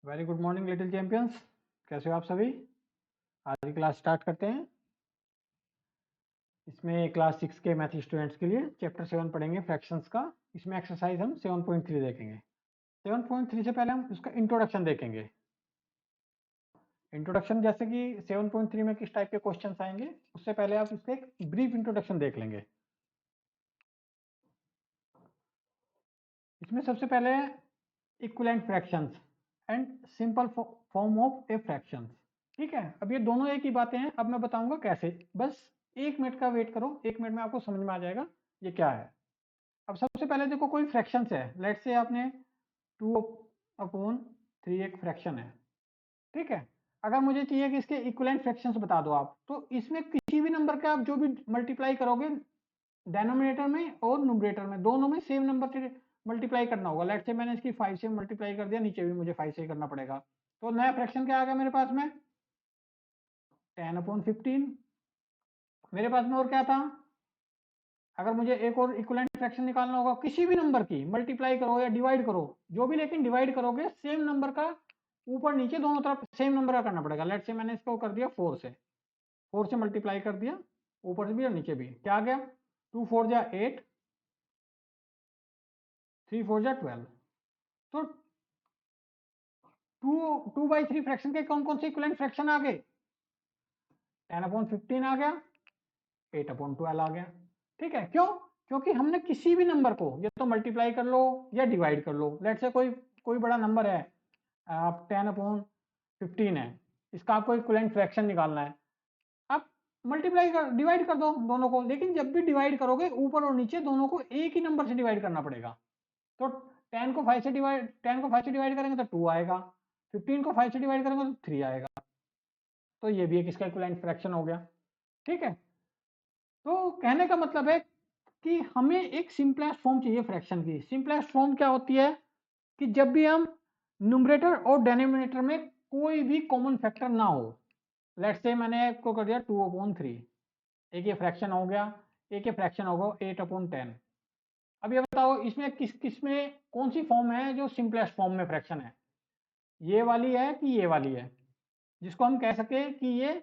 Very good morning little champions. कैसे हो आप सभी? आज की क्लास स्टार्ट करते हैं। इसमें क्लास 6 के मैथ स्टूडेंट्स के लिए चैप्टर 7 पढ़ेंगे फ्रैक्शंस का। इसमें एक्सरसाइज हम 7.3 देखेंगे। 7.3 से पहले हम उसका इंट्रोडक्शन देखेंगे। इंट्रोडक्शन जैसे कि 7.3 में किस टाइप के क्वेश्चन आएंगे, उससे पहले आप इसके एक ब्रीफ इंट्रोडक्शन देख लेंगे। इसमें सबसे पहले equivalent fractions and simple form of A fractions. ठीक है, अब ये दोनों एक ही बातें हैं। अब मैं बताऊंगा कैसे। बस 1 मिनट का वेट करो, 1 मिनट में आपको समझ में आ जाएगा ये क्या है। अब सबसे पहले देखो, कोई फ्रैक्शंस है। लेट्स से आपने 2/3 एक फ्रैक्शन है। ठीक है, अगर मुझे चाहिए कि इसके इक्विवेलेंट फ्रैक्शंस बता दो आप, तो इसमें किसी भी नंबर का आप जो भी मल्टीप्लाई करोगे डेनोमिनेटर में और न्यूमरेटर में, दोनों में सेम नंबर से मल्टीप्लाई करना होगा। लेट्स से मैंने इसकी 5 से मल्टीप्लाई कर दिया, नीचे भी मुझे 5 से ही करना पड़ेगा। तो नया फ्रैक्शन क्या आ गया मेरे पास में? 10/15। मेरे पास में और क्या था? अगर मुझे एक और इक्विवेलेंट फ्रैक्शन निकालना होगा, किसी भी नंबर की मल्टीप्लाई करो या डिवाइड करो, जो भी, लेकिन डिवाइड करोगे सेम नंबर का ऊपर नीचे दोनों तरफ सेम नंबर का करना पड़ेगा। लेट्स से मैंने इसको कर दिया 4 से मल्टीप्लाई कर दिया, ऊपर से भी और नीचे भी। क्या आ गया? 2 4 जा 8, 3 4 जा 12। तो 2/3 फ्रैक्शन के कौन कौन से इक्विवेलेंट फ्रैक्शन आ गए? 10/15 आ गया, 8/12 आ गया। ठीक है, क्यों? क्योंकि हमने किसी भी नंबर को या तो मल्टीप्लाई कर लो या डिवाइड कर लो। लेट से कोई कोई बड़ा नंबर है, 10/15 है, इसका आपको इक्विवेलेंट फ्रैक्शन निकालना है। आप मल्टीप्लाई कर डिवाइड कर दो दोनों को, लेकिन जब भी डिवाइड करोगे ऊपर और नीचे दोनों को एक ही नंबर से डिवाइड करना पड़ेगा। तो 10 को 5 से डिवाइड करेंगे तो 2 आएगा, 15 को 5 से डिवाइड करेंगे तो 3 आएगा। तो ये भी एक इसका इक्विवेलेंट फ्रैक्शन हो गया। ठीक है, तो कहने का मतलब है कि हमें एक सिंपलेस्ट फॉर्म चाहिए फ्रैक्शन की। सिंपलेस्ट फॉर्म क्या होती है? कि जब भी हम न्यूमरेटर और डिनोमिनेटर में कोई भी कॉमन फैक्टर ना हो। लेट्स से मैंने इसको कर दिया 2/3, एक ये फ्रैक्शन हो गया, एक ये फ्रैक्शन होगा 8/10। अब ये बताओ, इसमें किस किस में कौन सी फॉर्म है जो सिंपलेस्ट फॉर्म में फ्रैक्शन है? ये वाली है कि ये वाली है, जिसको हम कह सके कि ये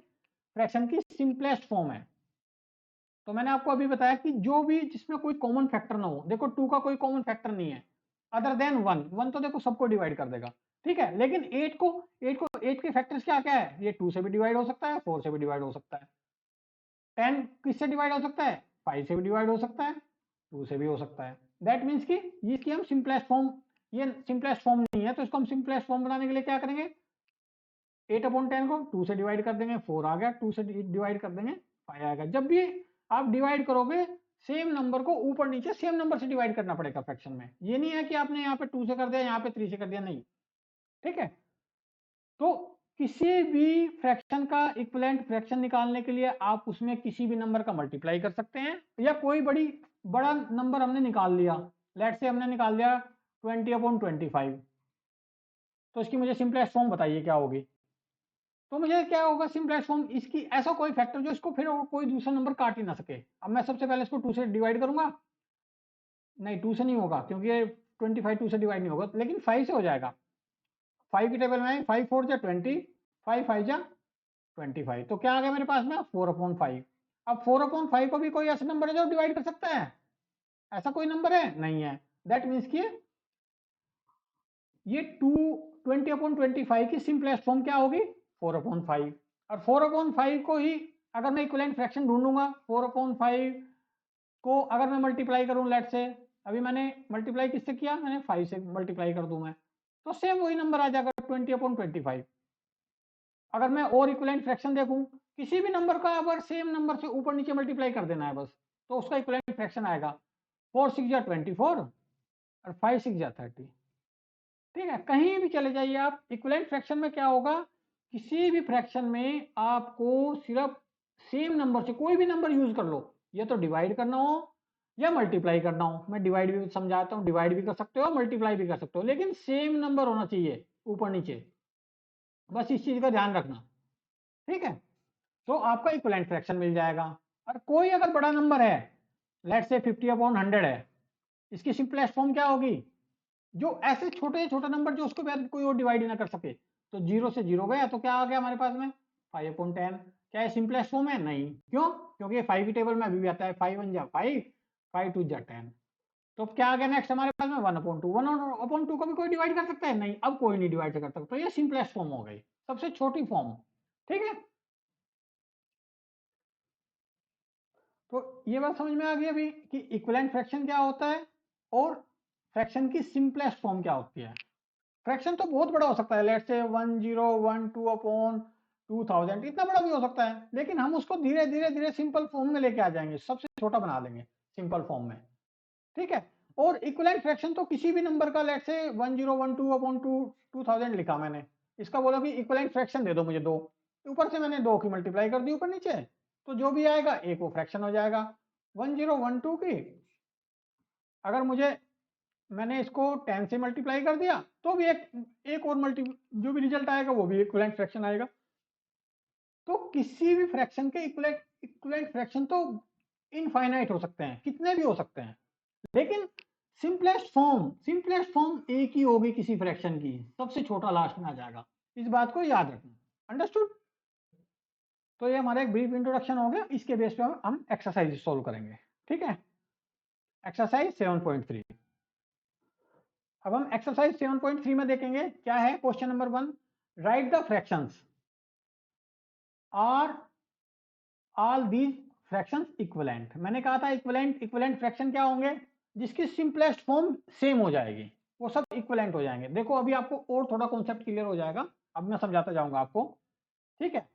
फ्रैक्शन की सिंपलेस्ट फॉर्म है? तो मैंने आपको अभी बताया कि जो भी जिसमें कोई कॉमन फैक्टर ना हो। देखो 2 का कोई कॉमन फैक्टर नहीं है अदर देन 1। तो देखो सबको डिवाइड कर देगा। ठीक है, लेकिन 8 के फैक्टर्स क्या क्या है? ये 2 से भी डिवाइड हो सकता है, 4 से भी डिवाइड हो सकता है। 10 किससे डिवाइड हो सकता है? 5 से भी डिवाइड हो सकता है, 2 से भी हो सकता है। दैट मीन्स कि इसकी हम सिंपलेस्ट फॉर्म, ये सिंपलेस्ट फॉर्म नहीं है, तो इसको हम सिंपलेस्ट फॉर्म बनाने के लिए क्या करेंगे? 8/10 को 2 से डिवाइड कर देंगे, 4 आ गया, 2 से डिवाइड कर देंगे, 5 आएगा। जब भी आप डिवाइड करोगे सेम नंबर को ऊपर नीचे सेम नंबर से डिवाइड करना पड़ेगा फ्रैक्शन में। ये नहीं है कि आपने यहाँ पे 2 से कर दिया, यहाँ पे 3 से कर दिया, नहीं। ठीक है, तो किसी भी फ्रैक्शन का इक्विवेलेंट फ्रैक्शन निकालने के लिए आप उसमें किसी भी नंबर का मल्टीप्लाई कर सकते हैं, या कोई बड़ा नंबर हमने निकाल लिया। लेट्स से हमने निकाल लिया 20/25, तो इसकी मुझे सिंपलेस्ट फॉर्म बताइए क्या होगी? तो मुझे क्या होगा सिंपलेस्ट फॉर्म इसकी? ऐसा कोई फैक्टर जो इसको फिर कोई दूसरा नंबर काट ही ना सके। अब मैं सबसे पहले इसको 2 से डिवाइड करूंगा, नहीं 2 से नहीं होगा, क्योंकि ये 25 2 से डिवाइड नहीं होगा, लेकिन 5 से हो जाएगा। 5 की टेबल में 5 4 जा 20, 5 5 जा 25। तो क्या आ गया मेरे पास में? 4/5। अब 4/5 को भी कोई ऐसा नंबर है जो डिवाइड कर सकता है? ऐसा कोई नंबर है? नहीं है। दैट मीन्स कि ये 20/25 की सिंपलेस्ट फॉर्म क्या होगी? 4/5। और 4/5 को ही अगर मैं इक्विवेलेंट फ्रैक्शन ढूंढूंगा, 4/5 को अगर मैं मल्टीप्लाई करूं, लेट से अभी मैंने मल्टीप्लाई किससे किया? मैंने 5 से मल्टीप्लाई कर दूं मैं, तो सेम वही नंबर आ जाएगा 20/25। अगर मैं और इक्विवेलेंट फ्रैक्शन देखूं, किसी भी नंबर का अगर सेम नंबर से ऊपर नीचे मल्टीप्लाई कर देना है बस, तो उसका इक्विवेलेंट फ्रैक्शन आएगा 4 6 जा 24 और 5 6 जा 30। ठीक है, कहीं भी चले जाइए आप, इक्विवेलेंट फ्रैक्शन में क्या होगा? किसी भी फ्रैक्शन में आपको सिर्फ सेम नंबर से कोई भी नंबर यूज कर लो, या तो डिवाइड करना हो या मल्टीप्लाई करना हो। मैं डिवाइड भी समझाता हूँ, डिवाइड भी कर सकते हो, मल्टीप्लाई भी कर सकते हो, लेकिन सेम नंबर होना चाहिए ऊपर नीचे। बस इस चीज का ध्यान रखना। ठीक है, तो आपका इक्विवेलेंट फ्रैक्शन मिल जाएगा। और कोई अगर बड़ा नंबर है, लेट्स से 50/100 है, इसकी सिंपलेस्ट फॉर्म क्या होगी? जो ऐसे छोटे छोटे नंबर जो उसको भी कोई और डिवाइड ना कर सके। तो 0 से 0 गया तो क्या आ गया हमारे पास में 5/10। क्या ये सिंपलेस्ट फॉर्म है? नहीं। क्यों? क्योंकि 5 की टेबल में अभी भी आता है 5 1 जा 5, 5 2 जा 10। तो अब क्या आ गया नेक्स्ट हमारे पास में 1/2। 1/2 को भी कोई डिवाइड कर सकता है? नहीं, अब कोई नहीं डिवाइड कर सकता। तो ये सिंपलेस्ट फॉर्म हो गई, सबसे छोटी फॉर्म। ठीक है, तो ये बात समझ में आ गई अभी कि इक्विवेलेंट फ्रैक्शन क्या होता है और फ्रैक्शन की सिंपलेस्ट फॉर्म क्या होती है। फ्रैक्शन तो बहुत बड़ा हो सकता है, लेट्स से 1012 अपॉन 2000, इतना बड़ा भी हो सकता है, लेकिन हम उसको धीरे धीरे धीरे सिंपल फॉर्म में लेके आ जाएंगे, सबसे छोटा बना लेंगे सिंपल फॉर्म में। ठीक है, और इक्विवेलेंट फ्रैक्शन तो किसी भी नंबर का, लेट्स से 1012 अपॉन 2000 लिखा मैंने, इसका बोला कि इक्विवेलेंट फ्रैक्शन दे दो मुझे दो, ऊपर से मैंने 2 की मल्टीप्लाई कर दी ऊपर नीचे, तो जो भी आएगा एक वो फ्रैक्शन हो जाएगा। 1012 की अगर मुझे मैंने इसको 10 से मल्टीप्लाई कर दिया तो भी एक और मल्टी जो भी रिजल्ट आएगा वो भी इक्विवेलेंट फ्रैक्शन आएगा। तो किसी भी फ्रैक्शन के इक्विवेलेंट फ्रैक्शन तो इनफाइनाइट हो सकते हैं, कितने भी हो सकते हैं, लेकिन सिंपलेस्ट फॉर्म एक ही होगी किसी फ्रैक्शन की, सबसे छोटा लास्ट में आ जाएगा। इस बात को याद रखना। अंडरस्टूड? तो ये हमारा एक ब्रीफ इंट्रोडक्शन हो गया, इसके बेस पे हम एक्सरसाइज सॉल्व करेंगे। ठीक है, एक्सरसाइज 7.3। अब हम एक्सरसाइज 7.3 में देखेंगे क्या है। Question number 1, write the fractions are all these fractions equivalent. मैंने कहा था इक्विवेलेंट फ्रैक्शन क्या होंगे, जिसकी सिंपलेस्ट फॉर्म सेम हो जाएगी, वो सब इक्विवेलेंट हो जाएंगे। देखो अभी आपको और थोड़ा कॉन्सेप्ट क्लियर हो जाएगा, अब मैं समझाता जाऊंगा आपको। ठीक है,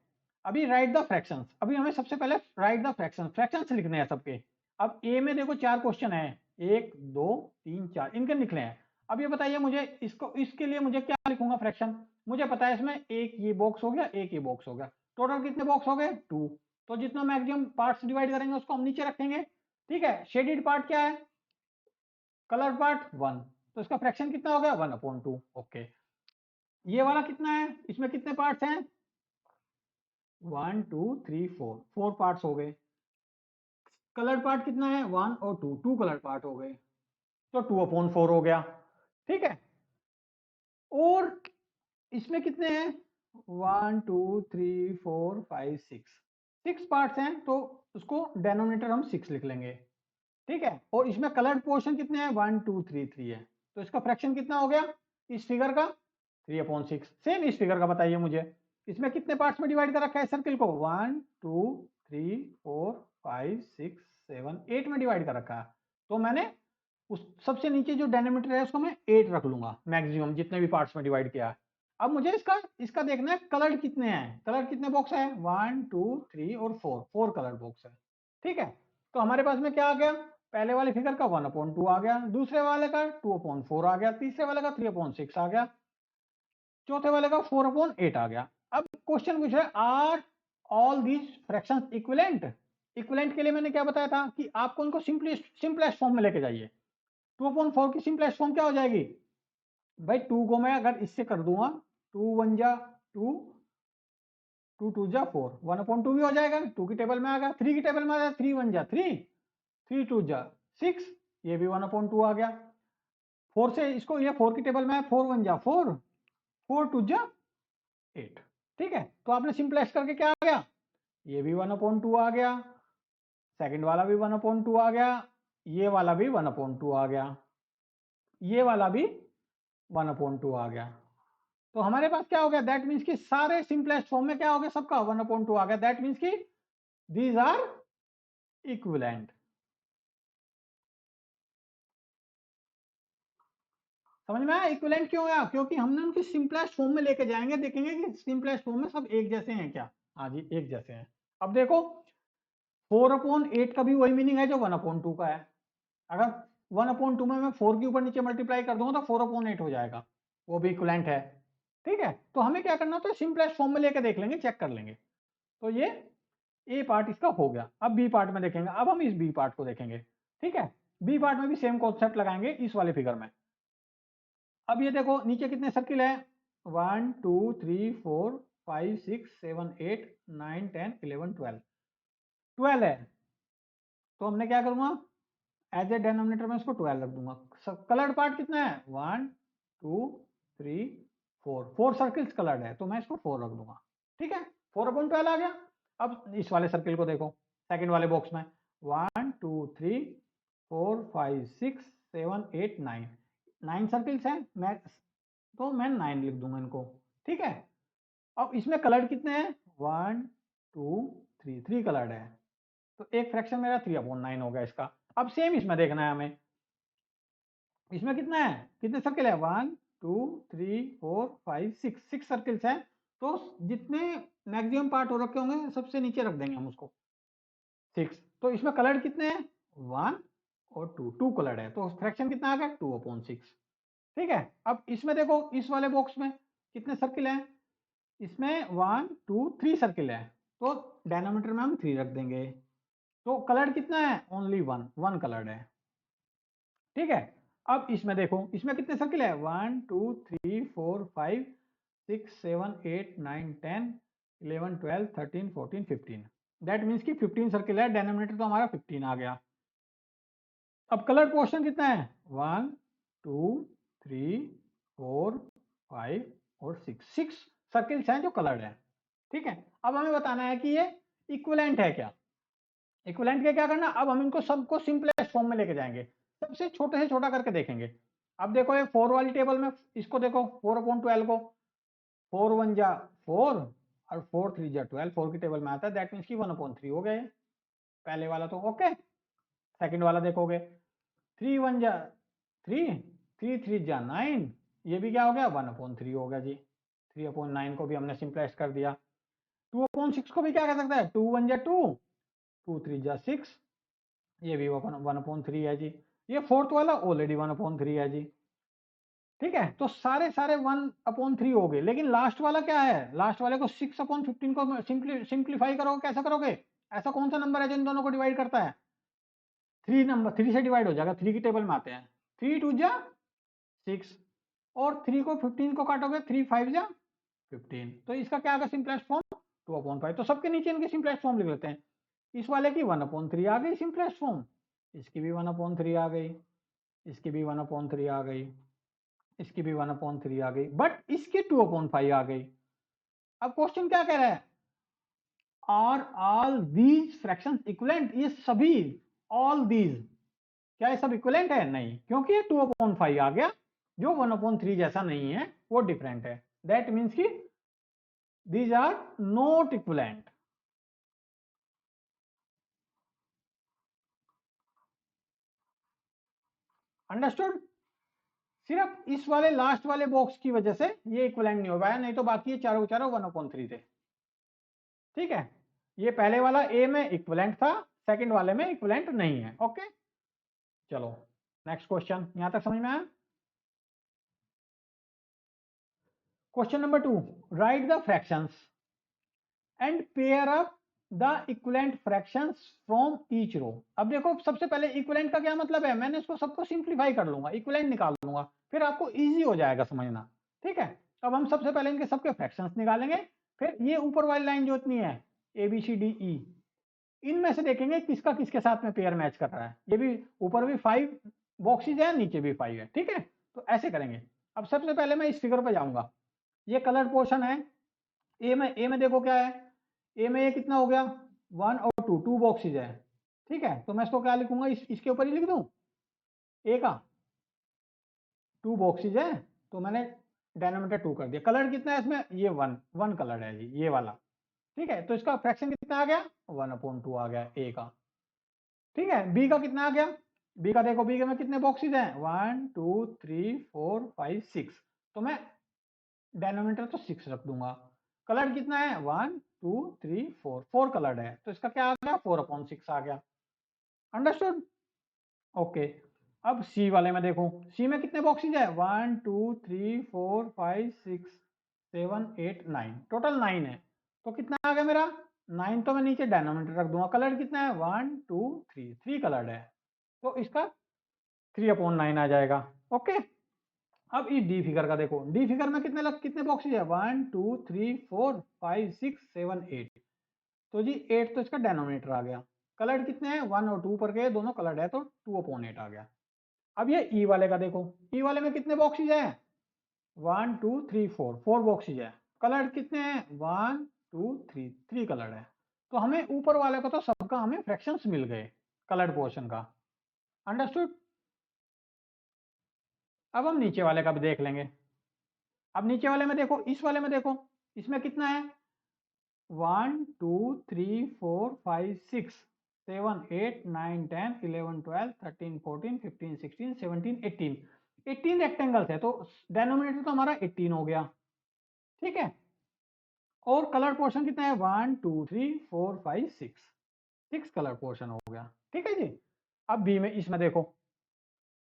अभी राइट द फ्रैक्शंस, अभी हमें सबसे पहले राइट द फ्रैक्शंस लिखने हैं सबके। अब ए में देखो 4 क्वेश्चन है, 1 2 3 4, इनके लिखने हैं। अब ये बताइए मुझे इसको, इसके लिए मुझे क्या लिखूंगा फ्रैक्शन, मुझे पता है इसमें एक ये बॉक्स हो गया, एक ये बॉक्स हो गया, टोटल कितने बॉक्स हो गए 2। तो जितना मैक्सिमम पार्ट्स डिवाइड करेंगे उसको हम नीचे रखेंगे। ठीक है, शेडेड पार्ट क्या है, कलर पार्ट 1, तो इसका फ्रैक्शन कितना हो गया 1/2। ओके, ये वाला कितना है, इसमें कितने पार्ट्स हैं 1 2 3 4, 4 पार्ट्स हो गए। कलर पार्ट कितना है 1 और 2, 2 कलर पार्ट हो गए, तो 2/4 हो गया। ठीक है, और इसमें कितने हैं 1 2 3 4 5 6, 6 पार्ट्स हैं, तो उसको डेनोमिनेटर हम 6 लिख लेंगे। ठीक है, और इसमें कलर्ड पोर्शन कितने हैं 1 2 3 3 है, तो इसका फ्रैक्शन कितना हो गया इस फिगर का 3/6। सेम इस फिगर का बताइए मुझे, इसमें कितने पार्ट्स में डिवाइड कर रखा है सर्किल को 1 2 3 4 5 6 7 8 में डिवाइड कर रखा है। तो मैंने उस सबसे नीचे जो डेनोमिनेटर है उसको मैं 8 रख लूंगा, मैक्सिमम जितने भी पार्ट्स में डिवाइड किया है। अब मुझे इसका इसका देखना है कलर कितने हैं, कलर कितने बॉक्स है 1 2 3 और 4, 4 कलर बॉक्स है। ठीक है, तो हमारे पास में क्या आ गया, पहले वाले फिगर का 1/2 आ गया, दूसरे वाले का 2/4 आ गया, तीसरे वाले का 3/6 आ गया, चौथे वाले का 4/8 आ गया। अब क्वेश्चन पूछ रहा है are all these fractions equivalent. Equivalent के लिए मैंने क्या बताया था कि आपको इनको सिंपलेस्ट फॉर्म में लेके जाइए। 2/4 की सिंपलेस्ट फॉर्म क्या हो जाएगी भाई, 2 को मैं अगर इससे कर दूंगा 2 1 जा 2, 2 2 जा 4, 1/2 भी हो जाएगा, 2 की टेबल में आ गया, 3 की टेबल में आ गया, 3 1 जा 3, 3 2 जा 6, ये भी 1/2 आ गया। 4 से इसको, ये 4 की टेबल में है, 4 1 जा 4, 4 2 जा 8। ठीक है, तो आपने सिंपलेस्ट करके क्या आ गया, ये भी 1/2 आ गया, सेकंड वाला भी 1/2 आ गया, ये वाला भी 1/2 आ गया, ये वाला भी 1/2 आ गया। तो हमारे पास क्या हो गया, दैट मीन्स कि सारे सिंपलेस्ट फॉर्म में क्या हो गया, सबका 1/2 आ गया। दैट मीन्स कि दीज आर इक्विवेलेंट। समझ में आया इक्विवेलेंट क्यों आया, क्योंकि हमने उनकी सिंपलेस्ट फॉर्म में लेके जाएंगे, देखेंगे कि सिंपलेस्ट फॉर्म में सब एक जैसे हैं क्या। हाँ जी, एक जैसे हैं। अब देखो 4/8 का भी वही मीनिंग है जो 1/2 का है। अगर 1/2 में मैं 4 के ऊपर नीचे मल्टीप्लाई कर दूंगा तो 4/8 हो जाएगा, वो भी इक्विवेलेंट है। ठीक है, तो हमें क्या करना होता है, सिंपलेस्ट फॉर्म में लेके देख लेंगे, चेक कर लेंगे। तो ये ए पार्ट इसका हो गया। अब बी पार्ट में देखेंगे, अब हम इस बी पार्ट को देखेंगे। ठीक है, बी पार्ट में भी सेम कॉन्सेप्ट लगाएंगे इस वाले फिगर में। अब ये देखो नीचे कितने सर्किल है 1 2 3 4 5 6 7 8 9 10 11 12, 12 है। तो हमने क्या करूंगा एज ए डेनोमिनेटर में इसको 12 रख दूंगा। कलर्ड पार्ट कितना है 1 2 3 4, 4 सर्किल्स कलर्ड है तो मैं इसको 4 रख दूंगा। ठीक है, 4/12 आ गया। अब इस वाले सर्किल को देखो, सेकंड वाले बॉक्स में 1 2 3 4 5 6 7 8 9, 9 सर्किल्स हैं, मैं 9 लिख दूंगा इनको। ठीक है, अब इसमें कलर्ड कितने हैं 1 2 3, 3 कलर्ड है तो एक फ्रैक्शन मेरा 3/9 हो गया इसका। अब सेम इसमें देखना है हमें, इसमें कितना है, कितने सर्किल है 1 2 3 4 5 6, 6 सर्किल्स हैं तो जितने मैक्सिमम पार्ट हो रखे होंगे सबसे नीचे रख देंगे हम उसको 6। तो इसमें कलर्ड कितने हैं 1 और 2, 2 कलर्ड है तो फ्रैक्शन कितना आ गया 2/6। ठीक है, अब इसमें देखो इस वाले बॉक्स में कितने सर्किल हैं, इसमें 1 2 3 सर्किल है तो डायनामीटर में हम 3 रख देंगे। तो कलर्ड कितना है ओनली 1, 1 कलर्ड है। ठीक है, अब इसमें देखो इसमें कितने सर्किल है 1 2 3 4 5 6 7 8 9 10 11 12 13 14 15, दैट मीन्स कि 15 सर्किल है, डेनोमिनेटर तो हमारा 15 आ गया। अब कलर पोर्शन कितना है 1 2 3 4 5 और 6 सर्किल्स हैं जो कलर्ड है। ठीक है, अब हमें बताना है कि ये इक्विवेलेंट है क्या। इक्विवेलेंट के क्या करना, अब हम इनको सबको सिंपलेस्ट फॉर्म में लेके जाएंगे, सबसे छोटे से छोटा करके देखेंगे। अब देखो ये 4 वाली टेबल में इसको देखो 4/12 को 4 1 जा 4 और 4 3 जा 12, 4 की टेबल में आता है, दैट मीन्स की 1/3 हो गए पहले वाला तो। ओके, सेकंड वाला देखोगे 3 1 जा 3, 3 3 जा 9, ये भी क्या हो गया 1/3 हो गया जी। 3/9 को भी हमने सिंपलेस्ट कर दिया। 2/6 को भी क्या कर सकता है 2 1 जा 2, 2 3 जा 6, ये भी 1/3 है जी। ये फोर्थ वाला ऑलरेडी 1/3 है जी। ठीक है, तो सारे 1/3 हो गए, लेकिन लास्ट वाला क्या है, लास्ट वाले को 6/15 को सिंप्लीफाई करोगे, कैसा करोगे, ऐसा कौन सा नंबर है जो इन दोनों को डिवाइड करता है 3 नंबर, 3 से डिवाइड हो जाएगा, 3 की टेबल में आते हैं 3 2 जा 6 और 3 को 15 को काटोगे 3 5 जा 15, तो इसका क्या आएगा सिंपलेस्ट फॉर्म 2/5। तो सबके नीचे इनकी सिंपलेस्ट फॉर्म लिख लेते हैं। इस वाले की 1/3 आ गई सिंपलेस्ट फॉर्म, इसकी भी 1/3 आ गई, इसकी भी 1/3 आ गई, इसकी भी 1/3 आ गई, बट इसकी 2/5 आ गई। अब क्वेश्चन क्या कह रहा है, are all these fractions equivalent, ये सभी ऑल दीज क्या ये सब इक्विवेलेंट है, नहीं, क्योंकि ये 2/5 आ गया जो 1/3 जैसा नहीं है, वो डिफरेंट है, दैट मीन्स की these are not equivalent. Understood, सिर्फ इस वाले लास्ट वाले बॉक्स की वजह से ये इक्विवेलेंट नहीं हो पाया, नहीं तो बाकी ये चारों चारों 1/3 थे। ठीक है, ये पहले वाला ए में इक्विवेलेंट था, सेकंड वाले में इक्विवेलेंट नहीं है। ओके, चलो नेक्स्ट क्वेश्चन, यहां तक समझ में आया। Question number 2, write the fractions and pair up the equivalent fractions from each row. अब देखो सबसे पहले इक्विवेलेंट का क्या मतलब है, मैंने इसको सबको सिंप्लीफाई कर लूंगा, इक्विवेलेंट निकाल लूंगा, फिर आपको इजी हो जाएगा समझना। ठीक है, अब हम सबसे पहले इनके सबके फ्रैक्शंस निकालेंगे, फिर ये ऊपर वाली लाइन जो इतनी है A B C D E, इनमें से देखेंगे किसका किसके साथ में पेयर मैच कर रहा है। ये भी ऊपर भी 5 बॉक्सेज है, नीचे भी 5 है। ठीक है, तो ऐसे करेंगे। अब सबसे पहले मैं इस फिगर पे जाऊंगा, ये कलर पोर्शन है ए में देखो क्या है, ए में ये कितना हो गया 1 और 2, 2 बॉक्सेज है। ठीक है, तो मैं इसको क्या लिखूंगा, इसके ऊपर ही लिख दूं, ए का 2 बॉक्सेज है तो मैंने डायनामीटर 2 कर दिया। कलर कितना है इसमें, ये 1 कलर है जी, ये वाला। ठीक है, तो इसका फ्रैक्शन कितना आ गया 1/2 आ गया ए का। ठीक है, बी का कितना आ गया, बी का देखो, बी के में कितने बॉक्सेज हैं 1 2 3 4 5 6, तो मैं डेनोमिनेटर तो 6 रख दूंगा। कलर कितना है 1 2 3 4, 4 कलर्ड है तो इसका क्या आ गया 4/6 आ गया। Understood, okay. अब सी वाले में देखो, सी में कितने बॉक्सेज है 1 2 3 4 5 6 7 8 9, टोटल 9 है, तो कितना आ गया मेरा 9, तो मैं नीचे डेनोमिनेटर रख दूंगा। कलर कितना है 1 2 3, 3 कलर्ड है तो इसका 3/9 आ जाएगा। ओके, अब इस डी फिगर का देखो, डी फिगर में कितने बॉक्सेज है 1 2 3 4 5 6 7 8, तो जी 8 तो इसका डेनोमिनेटर आ गया। कलर्ड कितने हैं 1 और 2 पर गए, दोनों कलर्ड है तो 2/8 आ गया। अब ये ई वाले का देखो, ई वाले में कितने बॉक्सेज हैं 1 2 3 4 बॉक्सेज है। कलर्ड कितने हैं 1 2 3 3 कलर्ड है। तो हमें ऊपर वाले का तो सबका हमें फ्रैक्शंस मिल गए कलर्ड पोर्शन का। अंडरस्टूड। अब हम नीचे वाले का भी देख लेंगे। अब नीचे वाले में देखो, इस वाले में देखो, इसमें कितना है 1 2 3 4 5 6 7 8 9 10 11 12 13 14 15 16 17 18 18 रेक्टेंगल्स है, तो डेनोमिनेटर तो हमारा 18 हो गया। ठीक है, और कलर पोर्शन कितना है 1 2 3 4 5 6 कलर पोर्शन हो गया। ठीक है जी। अब बी में, इसमें देखो,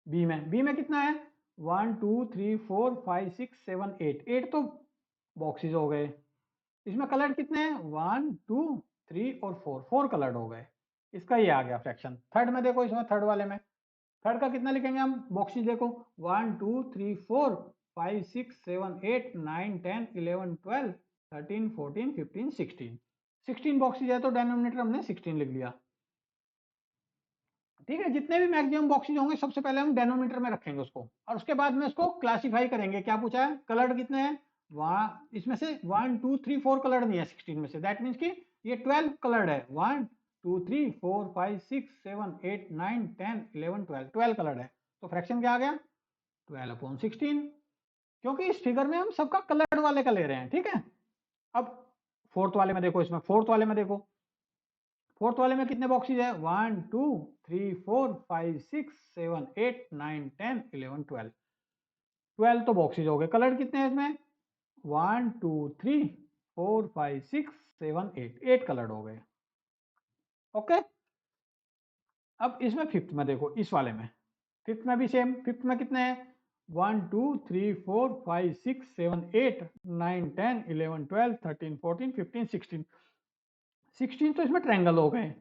बी में कितना है 1 2 3 4 5 6 7 8 तो बॉक्सेस हो गए। इसमें कलर कितने हैं 1 2 3 और 4 कलर्ड हो गए। इसका ये आ गया फ्रैक्शन। थर्ड में देखो, इसमें थर्ड वाले में, थर्ड का कितना लिखेंगे हम बॉक्सेस देखो 1 2 3 4 5 6 7 8 9 10 11 12 13 14 15 16 बॉक्सेस है, तो डेनोमिनेटर हमने 16 लिख लिया। ठीक है, जितने भी मैक्सिमम बॉक्सेस होंगे सबसे पहले हम डेनोमिनेटर में रखेंगे उसको, और उसके बाद में उसको क्लासिफाई करेंगे। क्या पूछा है कलर्ड कितने हैं, वहां इसमें से 1 2 3 4 कलर्ड नहीं है 16 में से, दैट मीन्स कि ये 12 कलर्ड है 1 2 3 4 5 6 7 8 9 10 11 12 कलर्ड है। तो फ्रैक्शन क्या आ गया 12/16, क्योंकि इस फिगर में हम सबका कलर्ड वाले का ले रहे हैं। ठीक है, अब फोर्थ वाले में देखो, इसमें फोर्थ वाले में देखो, फोर्थ वाले में कितने बॉक्सेज है 1 2 3 4 5 6 7 8 9 10 11 12 तो बॉक्सेज हो गए। कलर कितने हैं इसमें 1 2 3 4 5 6 7 8 कलर हो गए। ओके, अब इसमें फिफ्थ में देखो, इस वाले में फिफ्थ में भी सेम, फिफ्थ में कितने हैं 1 2 3 4 5 6 7 8 9 10 11 12 13 14 15 16 तो इसमें ट्रायंगल हो गए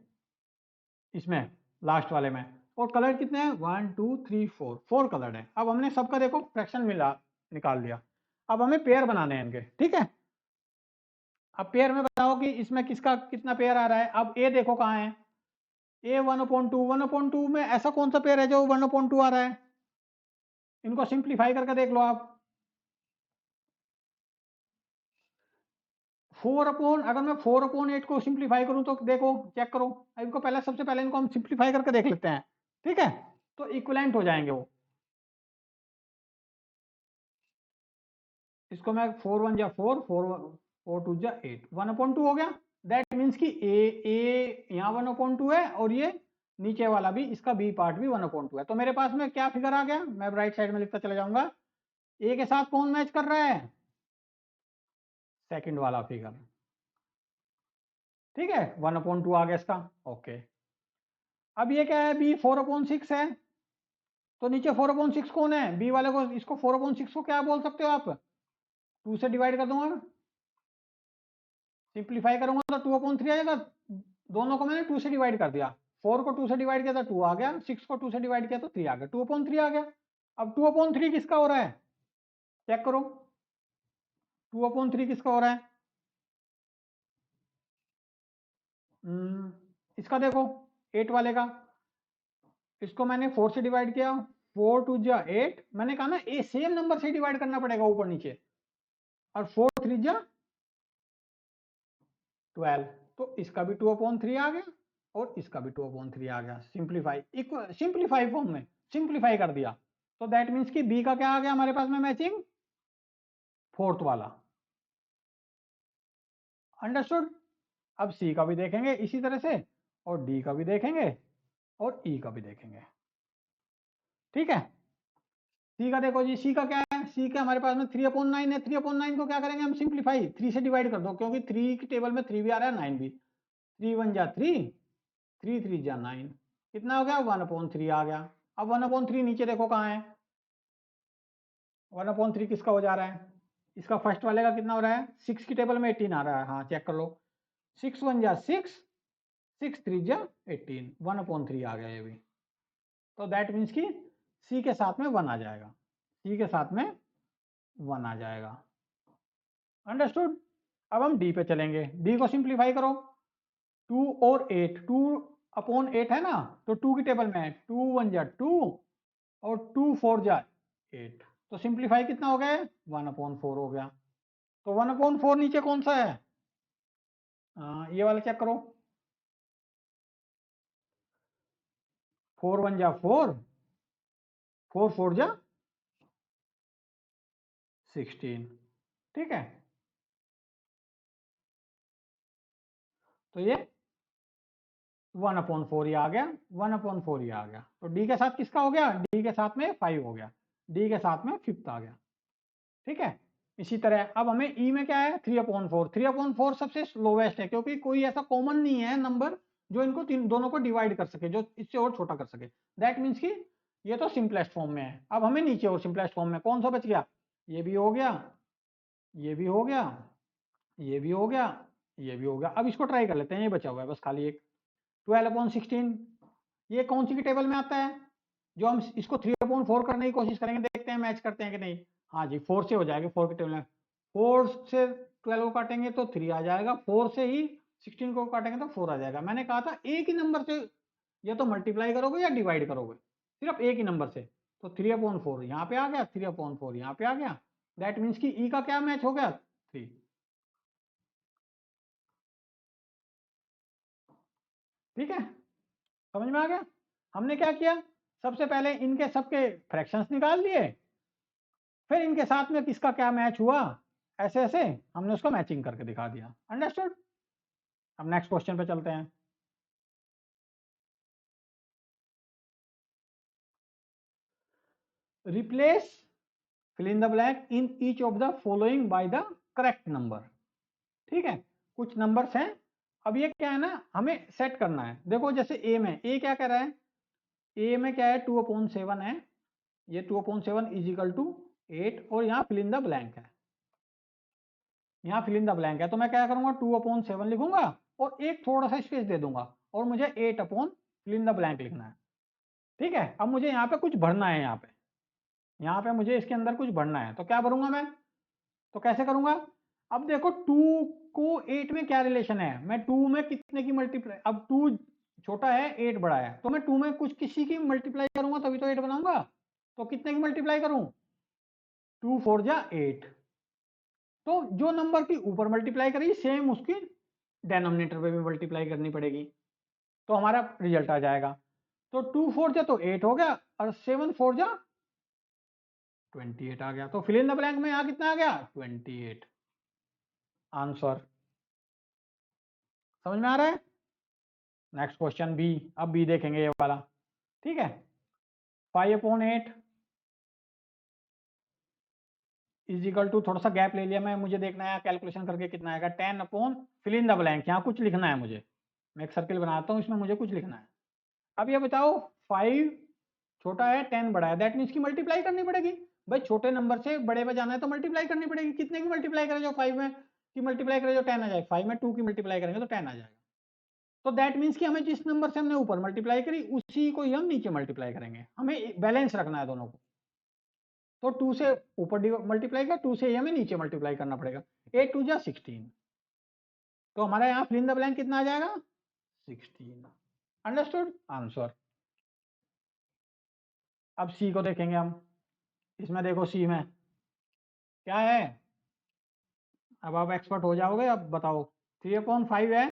इसमें लास्ट वाले में। और कलर कितने हैं 1 2 3 4 कलर है। अब हमने सबका देखो फ्रैक्शन मिला, निकाल लिया। अब हमें पेयर बनाने हैं इनके। ठीक है, अब पेयर में बताओ कि इसमें किसका कितना पेयर आ रहा है। अब ए देखो कहाँ है, ए 1/2 में ऐसा कौन सा पेयर है जो 1/2 आ रहा है। इनको सिंप्लीफाई करके देख लो आप। 4 अगर मैं 4/8 को सिंप्लीफाई करूं तो देखो, चेक करो, इनको पहले, सबसे पहले इनको हम सिंप्लीफाई करके देख लेते हैं। ठीक है, तो इक्विवेलेंट हो जाएंगे वो। इसको मैं 4 1 जा 4 4 2 जा 8 1/2 हो गया। दैट मीन्स कि ए यहाँ 1/2 है, और ये नीचे वाला भी, इसका बी पार्ट भी 1/2 है। तो मेरे पास में क्या फिगर आ गया, मैं राइट साइड में लिखता चला जाऊंगा। ए के साथ कौन मैच कर रहा है, सेकंड वाला फिगर। ठीक है, 1/2 आ गया इसका। ओके, अब ये क्या है, बी 4/6 है, तो नीचे 4/6 कौन है, बी वाले को। इसको 4/6 को क्या बोल सकते हो आप, 2 से डिवाइड कर दूंगा, सिंप्लीफाई करूंगा तो 2/3 आएगा। दोनों को मैंने 2 से डिवाइड कर दिया, 4 को 2 से डिवाइड किया तो 2 आ गया, 6 को 2 से डिवाइड किया तो 3 आ गया, 2/3 आ गया। अब 2/3 किसका हो रहा है, चेक करो, 2/3 किसका हो रहा है। इसका देखो 8 वाले का, इसको मैंने 4 से डिवाइड किया, 4 2 जा 8, मैंने कहा ना ए सेम नंबर से डिवाइड करना पड़ेगा ऊपर नीचे, और 4 3 जा 12, तो इसका भी 2/3 आ गया और इसका भी 2/3 आ गया। सिंप्लीफाई, सिंप्लीफाई फॉर्म में सिंप्लीफाई कर दिया, तो दैट मीन्स कि बी का क्या आ गया हमारे पास में मैचिंग, फोर्थ वाला। अंडरस्टूड। अब सी का भी देखेंगे इसी तरह से, और डी का भी देखेंगे, और ई का भी देखेंगे। ठीक है, सी का देखो जी, सी का क्या है, सी का हमारे पास में 3/9 है। 3/9 को क्या करेंगे हम सिंप्लीफाई, 3 से डिवाइड कर दो, क्योंकि 3 की टेबल में 3 भी आ रहा है 9 भी। 3 1 जा 3, 3 3 जा 9, कितना हो गया 1/3 आ गया। अब 1/3 नीचे देखो कहाँ है, 1/3 किसका हो जा रहा है, इसका फर्स्ट वाले का कितना हो रहा है, 6 की टेबल में 18 आ रहा है, हाँ चेक कर लो, 6 1 जा 6, 6 3 जा 18, 1/3 आ गया ये भी। तो दैट मीन्स कि सी के साथ में 1 आ जाएगा, सी के साथ में 1 आ जाएगा। अंडरस्टूड। अब हम डी पे चलेंगे, डी को सिंप्लीफाई करो, 2 और 8, 2 अपॉन 8 है ना, तो 2 की टेबल में है 2 1 जा 2 और 2 4 जा 8, तो सिंप्लीफाई कितना हो गया 1/4 हो गया। तो 1/4 नीचे कौन सा है, ये वाला चेक करो, 4 1 जा 4, 4 4 जा 16, ठीक है। तो ये 1/4 ही आ गया, 1/4 ही आ गया। तो डी के साथ किसका हो गया, डी के साथ में 5 हो गया, डी के साथ में 5th आ गया, ठीक है। इसी तरह अब हमें ई में क्या है 3/4, 3/4 सबसे लोवेस्ट है क्योंकि कोई ऐसा कॉमन नहीं है नंबर जो इनको दोनों को डिवाइड कर सके, जो इससे और छोटा कर सके। दैट मीन्स कि ये तो सिंपलेस्ट फॉर्म में है। अब हमें नीचे और सिंपलेस्ट फॉर्म में कौन सा बच गया, ये भी हो गया, ये भी हो गया, ये भी हो गया, ये भी हो गया। अब इसको ट्राई कर लेते हैं, ये बचा हुआ है बस खाली एक 12/16, ये कौन सी की टेबल में आता है, जो हम इसको 3/4 करने की कोशिश करेंगे, देखते हैं मैच करते हैं कि नहीं। हाँ जी 4 से हो जाएगा, 4 की टेबल में 4 से 12 को काटेंगे तो 3 आ जाएगा, 4 से ही 16 को काटेंगे तो 4 आ जाएगा। मैंने कहा था एक ही नंबर से या तो मल्टीप्लाई करोगे या डिवाइड करोगे, सिर्फ एक ही नंबर से। तो 3/4 यहाँ पे आ गया, 3/4 यहाँ पे आ गया। दैट मीन्स कि ई का क्या मैच हो गया 3, ठीक है। समझ में आ गया। हमने क्या किया, सबसे पहले इनके सबके फ्रैक्शंस निकाल लिए, फिर इनके साथ में किसका क्या मैच हुआ, ऐसे ऐसे हमने उसको मैचिंग करके दिखा दिया। अंडरस्टूड। अब नेक्स्ट क्वेश्चन पे चलते हैं। Replace fill in the blank in each of the following by the correct number, ठीक है। कुछ नंबर्स हैं, अब ये क्या है ना, हमें सेट करना है। देखो जैसे ए में, ए क्या कह रहा है, ए में क्या है 2/7 है, ये 2/7 इज इक्वल टू 8, और यहाँ फिल इन द ब्लैंक है, यहाँ फिल इन द ब्लैंक है। तो मैं क्या करूंगा 2/7 लिखूंगा और एक थोड़ा सा स्पेस दे दूंगा, और मुझे 8 फिल इन द ब्लैंक लिखना है, ठीक है। अब मुझे यहाँ पे कुछ भरना है, यहाँ पे मुझे इसके अंदर कुछ भरना है, तो क्या भरूंगा मैं, तो कैसे करूंगा। अब देखो 2 को 8 में क्या रिलेशन है, मैं 2 में कितने की मल्टीप्लाई, अब 2 छोटा है 8 बड़ा है, तो मैं 2 में कुछ किसी की मल्टीप्लाई करूंगा तभी तो 8 बनाऊंगा। तो कितने की मल्टीप्लाई करूं, 2 4 जा 8, तो जो नंबर की ऊपर मल्टीप्लाई करी सेम उसकी डेनोमिनेटर पे भी मल्टीप्लाई करनी पड़ेगी, तो हमारा रिजल्ट आ जाएगा। तो 2 4 जा तो 8 हो गया, और 7 4 जा 28 आ गया। तो फिल इन द ब्लैंक में यहाँ कितना आ गया 28 आंसर। समझ में आ रहा है। नेक्स्ट क्वेश्चन बी, अब बी देखेंगे ये वाला, ठीक है। 5/8 इज इक्वल टू, थोड़ा सा गैप ले लिया मैं, मुझे देखना है कैलकुलेशन करके कितना आएगा, 10 फिल इन द ब्लैंक, यहाँ कुछ लिखना है मुझे, मैं एक सर्किल बनाता हूँ, इसमें मुझे कुछ लिखना है। अब ये बताओ 5 छोटा है 10 बड़ा है, दैट मीन्स की मल्टीप्लाई करनी पड़ेगी। भाई छोटे नंबर से बड़े में जाना है तो मल्टीप्लाई करनी पड़ेगी। कितने की मल्टीप्लाई करें, जो 5 में की मल्टीप्लाई करें जो 10 आ जाए, 5 में 2 की मल्टीप्लाई करेंगे तो 10 आ जाएगा। तो दैट मीन्स कि हमें जिस नंबर से हमने ऊपर मल्टीप्लाई करी उसी को ही हम नीचे मल्टीप्लाई करेंगे, हमें बैलेंस रखना है दोनों को। तो 2 से ऊपर मल्टीप्लाई कर, 2 से ही हमें नीचे मल्टीप्लाई करना पड़ेगा। 8 2 जा 16, तो हमारा यहाँ फिल इन द ब्लैंक कितना आ जाएगा 16। Understood answer. अब सी को देखेंगे हम, इसमें देखो सी में क्या है, अब आप एक्सपर्ट हो जाओगे। अब बताओ 3/5 है,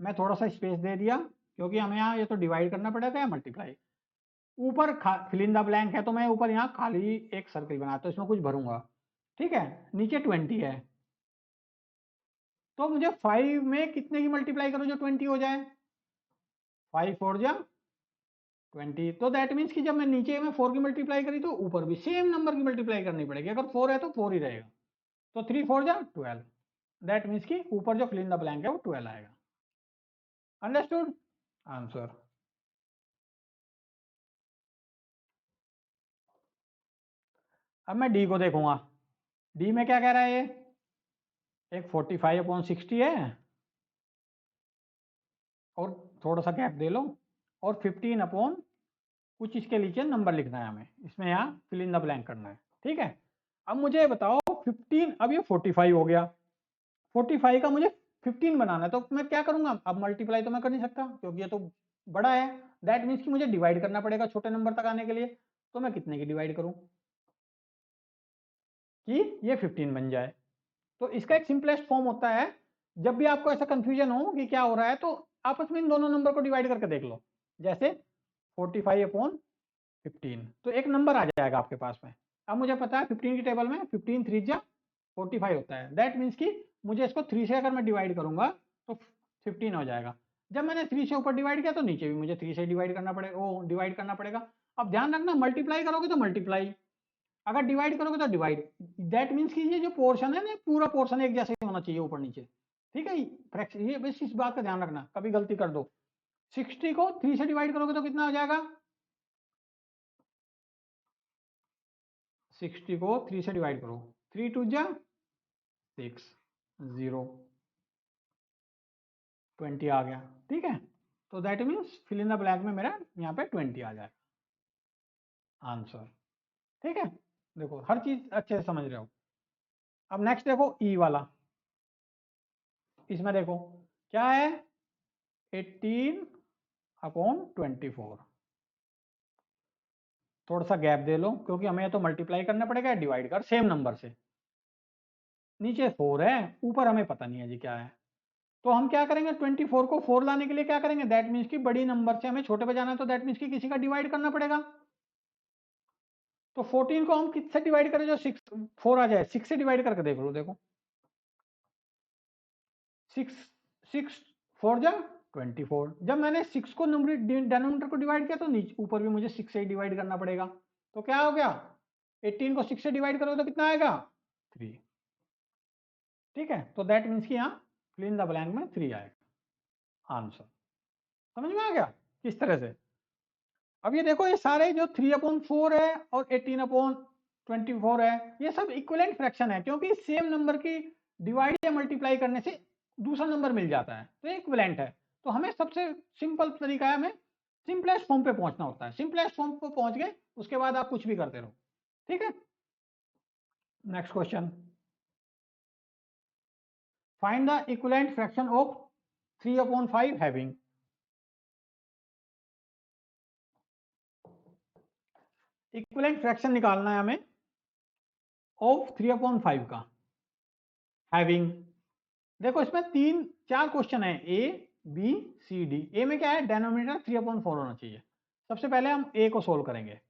मैं थोड़ा सा स्पेस दे दिया क्योंकि हमें यहाँ ये तो डिवाइड करना पड़ेगा या मल्टीप्लाई। ऊपर फिल इन द ब्लैंक है तो मैं ऊपर यहाँ खाली एक सर्किल बनाता हूँ, इसमें कुछ भरूंगा, ठीक है। नीचे 20 है, तो मुझे 5 में कितने की मल्टीप्लाई करो जो 20 हो जाए, 5 4 जा 20, तो दैट मीन्स कि जब मैं नीचे में 4 की मल्टीप्लाई करी तो ऊपर भी सेम नंबर की मल्टीप्लाई करनी पड़ेगी। अगर 4 है तो 4 ही रहेगा, तो 3 4 जा 12, दैट मीन्स कि ऊपर जो फिल इन द ब्लैंक है वो 12 आएगा। Understood answer. अब मैं डी को देखूंगा, डी में क्या कह रहा है ये, एक 45/60 है, और थोड़ा सा गैप दे लो, और 15 अपॉन कुछ इसके नीचे नंबर लिखना है हमें, इसमें यहाँ फिल इन द ब्लैंक करना है, ठीक है। अब मुझे बताओ 15, अब ये 45 हो गया, 45 का मुझे 15 बनाना है, तो मैं क्या करूंगा, अब मल्टीप्लाई तो मैं कर नहीं सकता क्योंकि ये तो बड़ा है, दैट मीन्स कि मुझे डिवाइड करना पड़ेगा छोटे नंबर तक आने के लिए। तो मैं कितने की डिवाइड करूं कि ये 15 बन जाए। तो इसका एक सिंपलेस्ट फॉर्म होता है, जब भी आपको ऐसा कंफ्यूजन हो कि क्या हो रहा है तो आपस में इन दोनों नंबर को डिवाइड करके देख लो। जैसे 45/15, तो एक नंबर आ जाएगा आपके पास में। अब मुझे पता है 15 की टेबल में 15 3 जा 45 होता है, दैट मीन्स कि मुझे इसको 3 से अगर मैं डिवाइड करूंगा तो 15 हो जाएगा। जब मैंने 3 से ऊपर डिवाइड किया तो नीचे भी मुझे 3 से डिवाइड करना पड़ेगा, वो डिवाइड करना पड़ेगा। अब ध्यान रखना, मल्टीप्लाई करोगे तो मल्टीप्लाई, अगर डिवाइड करोगे तो डिवाइड। दैट मीन्स कि ये जो पोर्शन है ना, पूरा पोर्शन एक जैसे होना चाहिए ऊपर नीचे। ठीक है, ये बस इस बात का ध्यान रखना, कभी गलती कर दो। 60 को 3 से डिवाइड करोगे तो कितना हो जाएगा? 60 को 3 से डिवाइड करो, 3 2 जा 6, 0, 20 आ गया। ठीक है, तो that means fill in the blank में मेरा यहाँ पे 20 आ जाएगा आंसर। ठीक है, देखो हर चीज अच्छे से समझ रहे हो। अब नेक्स्ट देखो ई वाला, इसमें देखो क्या है, 18/24। थोड़ा सा गैप दे लो क्योंकि हमें तो मल्टीप्लाई करना पड़ेगा डिवाइड कर सेम नंबर से। नीचे 4 है, ऊपर हमें पता नहीं है जी क्या है। तो हम क्या करेंगे, 24 को 4 लाने के लिए क्या करेंगे, दैट मीन्स की बड़ी नंबर से हमें छोटे पे जाना है, तो दैट मीन्स की किसी का डिवाइड करना पड़ेगा। तो 14 को हम किससे डिवाइड करें जो 4 आ जाए, 6 से डिवाइड करके देख लो। देखो 6 6 4 जा 24। जब मैंने 6 को डेनोमिनेटर को डिवाइड किया तो नीचे ऊपर भी मुझे 6 से ही डिवाइड करना पड़ेगा। तो क्या हो गया, 18 को 6 से डिवाइड करोगे तो कितना आएगा, 3। ठीक है, तो दैट मीन्स कि यहाँ फिल इन द ब्लैंक में 3 आएगा आंसर। समझ में आ गया किस तरह से? अब ये देखो, ये सारे जो 3/4 है और 18/24 है, ये सब इक्विवेलेंट फ्रैक्शन है, क्योंकि सेम नंबर की डिवाइड या मल्टीप्लाई करने से दूसरा नंबर मिल जाता है, तो ये इक्विवेलेंट है। तो हमें सबसे सिंपल तरीका है, हमें सिंपलेस्ट फॉर्म पे पहुंचना होता है। सिंपलेस्ट फॉर्म पे पहुंच गए, उसके बाद आप कुछ भी करते रहो। ठीक है, next question, find the equivalent fraction of 3/5 having. Equivalent fraction निकालना है हमें ऑफ 3/5 का हैविंग। देखो इसमें 3 4 क्वेश्चन है, ए बी सी डी। ए में क्या है, डेनोमिनेटर 3/4 होना चाहिए। सबसे पहले हम ए को सोल्व करेंगे।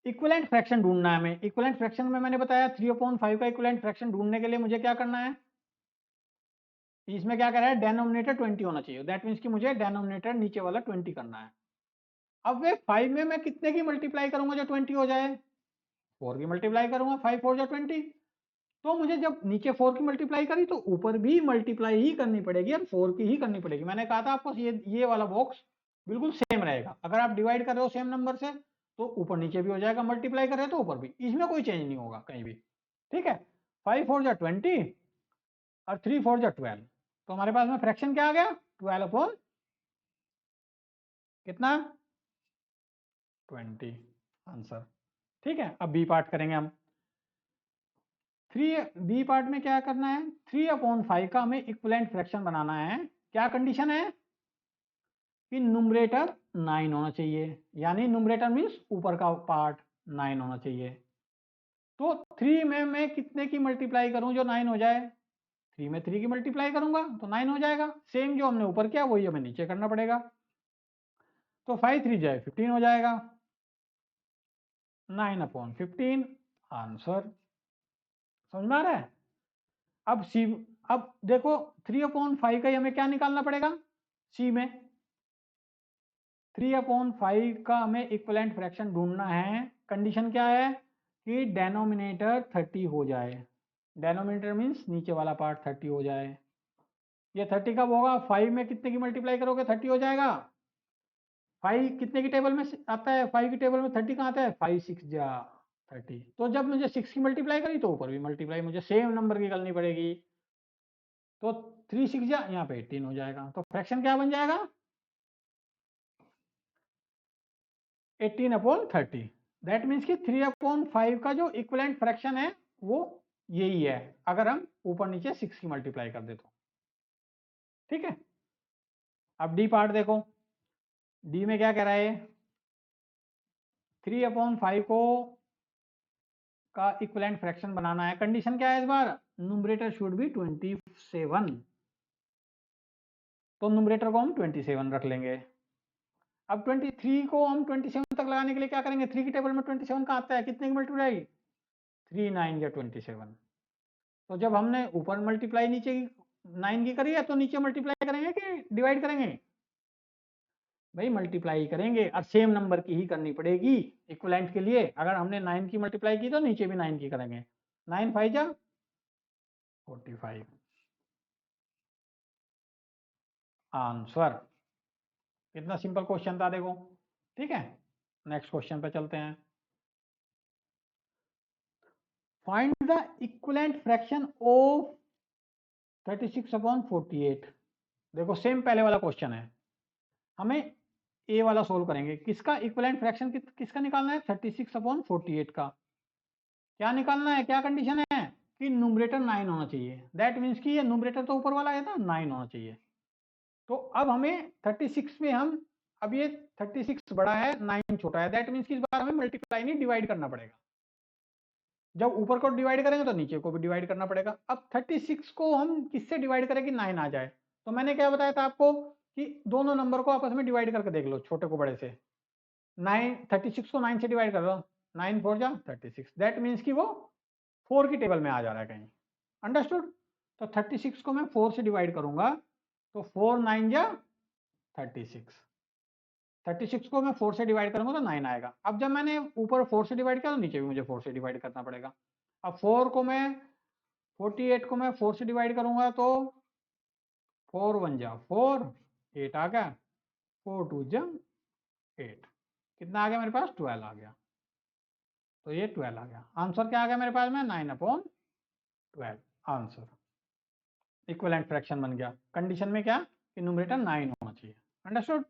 इक्विवेलेंट फ्रैक्शन ढूंढना है हमें। इक्विवेलेंट फ्रैक्शन में मैंने बताया 3/5 का इक्विवेलेंट फ्रैक्शन ढूंढने के लिए मुझे क्या करना है, इसमें क्या कर रहा है, डेनोमिनेटर 20 होना चाहिए, दैट मीन्स कि मुझे डेनोमिनेटर नीचे वाला 20 करना है। अब वे 5 में मैं कितने की मल्टीप्लाई करूंगा जो 20 हो जाए, 4 की मल्टीप्लाई करूंगा, 5 4 जा 20। तो मुझे जब नीचे 4 की मल्टीप्लाई करी तो ऊपर भी मल्टीप्लाई ही करनी पड़ेगी और 4 की ही करनी पड़ेगी। मैंने कहा था आपको ये वाला बॉक्स बिल्कुल सेम रहेगा। अगर आप डिवाइड कर रहे हो सेम नंबर से तो ऊपर नीचे भी हो जाएगा, मल्टीप्लाई कर रहे हो तो ऊपर भी, इसमें कोई चेंज नहीं होगा कहीं भी। ठीक है, 5 4 जा 20 और 3 4 जा 12। तो हमारे पास में फ्रैक्शन क्या आ गया, 12 अपॉन कितना, 20 आंसर। ठीक है, अब बी पार्ट करेंगे हम। 3 बी पार्ट में क्या करना है, 3/5 का हमें इक्विवेलेंट फ्रैक्शन बनाना है। क्या कंडीशन है कि नुमरेटर 9 होना चाहिए, यानी नुमरेटर मीन्स ऊपर का पार्ट 9 होना चाहिए। तो 3 में मैं कितने की मल्टीप्लाई करूं जो 9 हो जाए, 3 में 3 की मल्टीप्लाई करूंगा तो 9 हो जाएगा। सेम जो हमने ऊपर किया वही हमें नीचे करना पड़ेगा। तो 5 3 जाए 15 हो जाएगा, 9/15 आंसर। समझ में आ रहा है? अब सी, अब देखो 3/5 का ही हमें क्या निकालना पड़ेगा, सी में 3/5 का हमें इक्विवेलेंट फ्रैक्शन ढूंढना है। कंडीशन क्या है कि डेनोमिनेटर 30 हो जाए, डेनोमिनेटर मीन्स नीचे वाला पार्ट 30 हो जाए। ये 30 कब होगा, 5 में कितने की मल्टीप्लाई करोगे 30 हो जाएगा। 5 कितने की टेबल में आता है, 5 की टेबल में 30 कहाँ आता है, 5 6 जा 30। तो जब मुझे 6 की मल्टीप्लाई करी तो ऊपर भी मल्टीप्लाई मुझे सेम नंबर की करनी पड़ेगी। तो 3 6 जा यहाँ पे 18 हो जाएगा। तो फ्रैक्शन क्या बन जाएगा, 18/30। दैट मीन्स कि 3/5 का जो इक्विवेलेंट फ्रैक्शन है वो यही है, अगर हम ऊपर नीचे 6 की मल्टीप्लाई कर दे तो। ठीक है, अब डी पार्ट देखो। डी में क्या कह रहा है, 3/5 को का इक्विवेलेंट फ्रैक्शन बनाना है। कंडीशन क्या है इस बार, न्यूमरेटर शुड बी 27, तो न्यूमरेटर को हम 27 रख लेंगे। अब 23 को हम 27 तक लगाने के लिए क्या करेंगे, 3 की टेबल में 27 का आता है, कितने की मल्टीप्लाई, 3 9 या 27। तो जब हमने ऊपर मल्टीप्लाई नीचे की 9 की करी है, तो नीचे मल्टीप्लाई करेंगे कि डिवाइड करेंगे, भाई मल्टीप्लाई करेंगे, और सेम नंबर की ही करनी पड़ेगी इक्विवेलेंट के लिए। अगर हमने 9 की मल्टीप्लाई की तो नीचे भी 9 की करेंगे। 9 5 जा 45 आंसर। कितना सिंपल क्वेश्चन था देखो। ठीक है, नेक्स्ट क्वेश्चन पे चलते हैं। Find the equivalent fraction of 36/48। देखो सेम पहले वाला क्वेश्चन है, हमें ए वाला सोल्व करेंगे। किसका इक्विवेलेंट फ्रैक्शन किसका निकालना है, 36/48 का। क्या निकालना है, क्या कंडीशन है कि न्यूमरेटर 9 होना चाहिए। दैट मीन्स कि ये न्यूमरेटर तो ऊपर वाला है ना, 9 होना चाहिए। तो अब हमें 36 में हम, अब ये 36 बड़ा है 9 छोटा है, दैट मीन्स कि इस बार हमें मल्टीप्लाई नहीं डिवाइड करना पड़ेगा। जब ऊपर को डिवाइड करेंगे तो नीचे को भी डिवाइड करना पड़ेगा। अब 36 को हम किससे डिवाइड करें कि 9 आ जाए, तो मैंने क्या बताया था आपको कि दोनों नंबर को आपस में डिवाइड करके देख लो, छोटे को बड़े से। 36 को 9 से डिवाइड कर दो, 9 4 जा 36, दैट मीन्स कि वो 4 की टेबल में आ जा रहा है कहीं। अंडरस्टूड। तो 36 को मैं 4 से डिवाइड करूंगा, तो 4 9 जा 36। 36 को मैं 4 से डिवाइड करूंगा तो 9 आएगा। अब जब मैंने ऊपर 4 से डिवाइड किया तो नीचे भी मुझे 4 से डिवाइड करना पड़ेगा। अब 4 को मैं 48 को मैं 4 से डिवाइड करूंगा तो 4 1 जा 4, 8 आ गया, 4 2 जा 8, कितना आ गया मेरे पास, 12 आ गया। तो ये 12 आ गया। आंसर क्या आ गया मेरे पास में, 9/12 आंसर। इक्विवेलेंट फ्रैक्शन बन गया। कंडीशन में क्या कि न्यूमरेटर 9 होना चाहिए। अंडरस्टूड।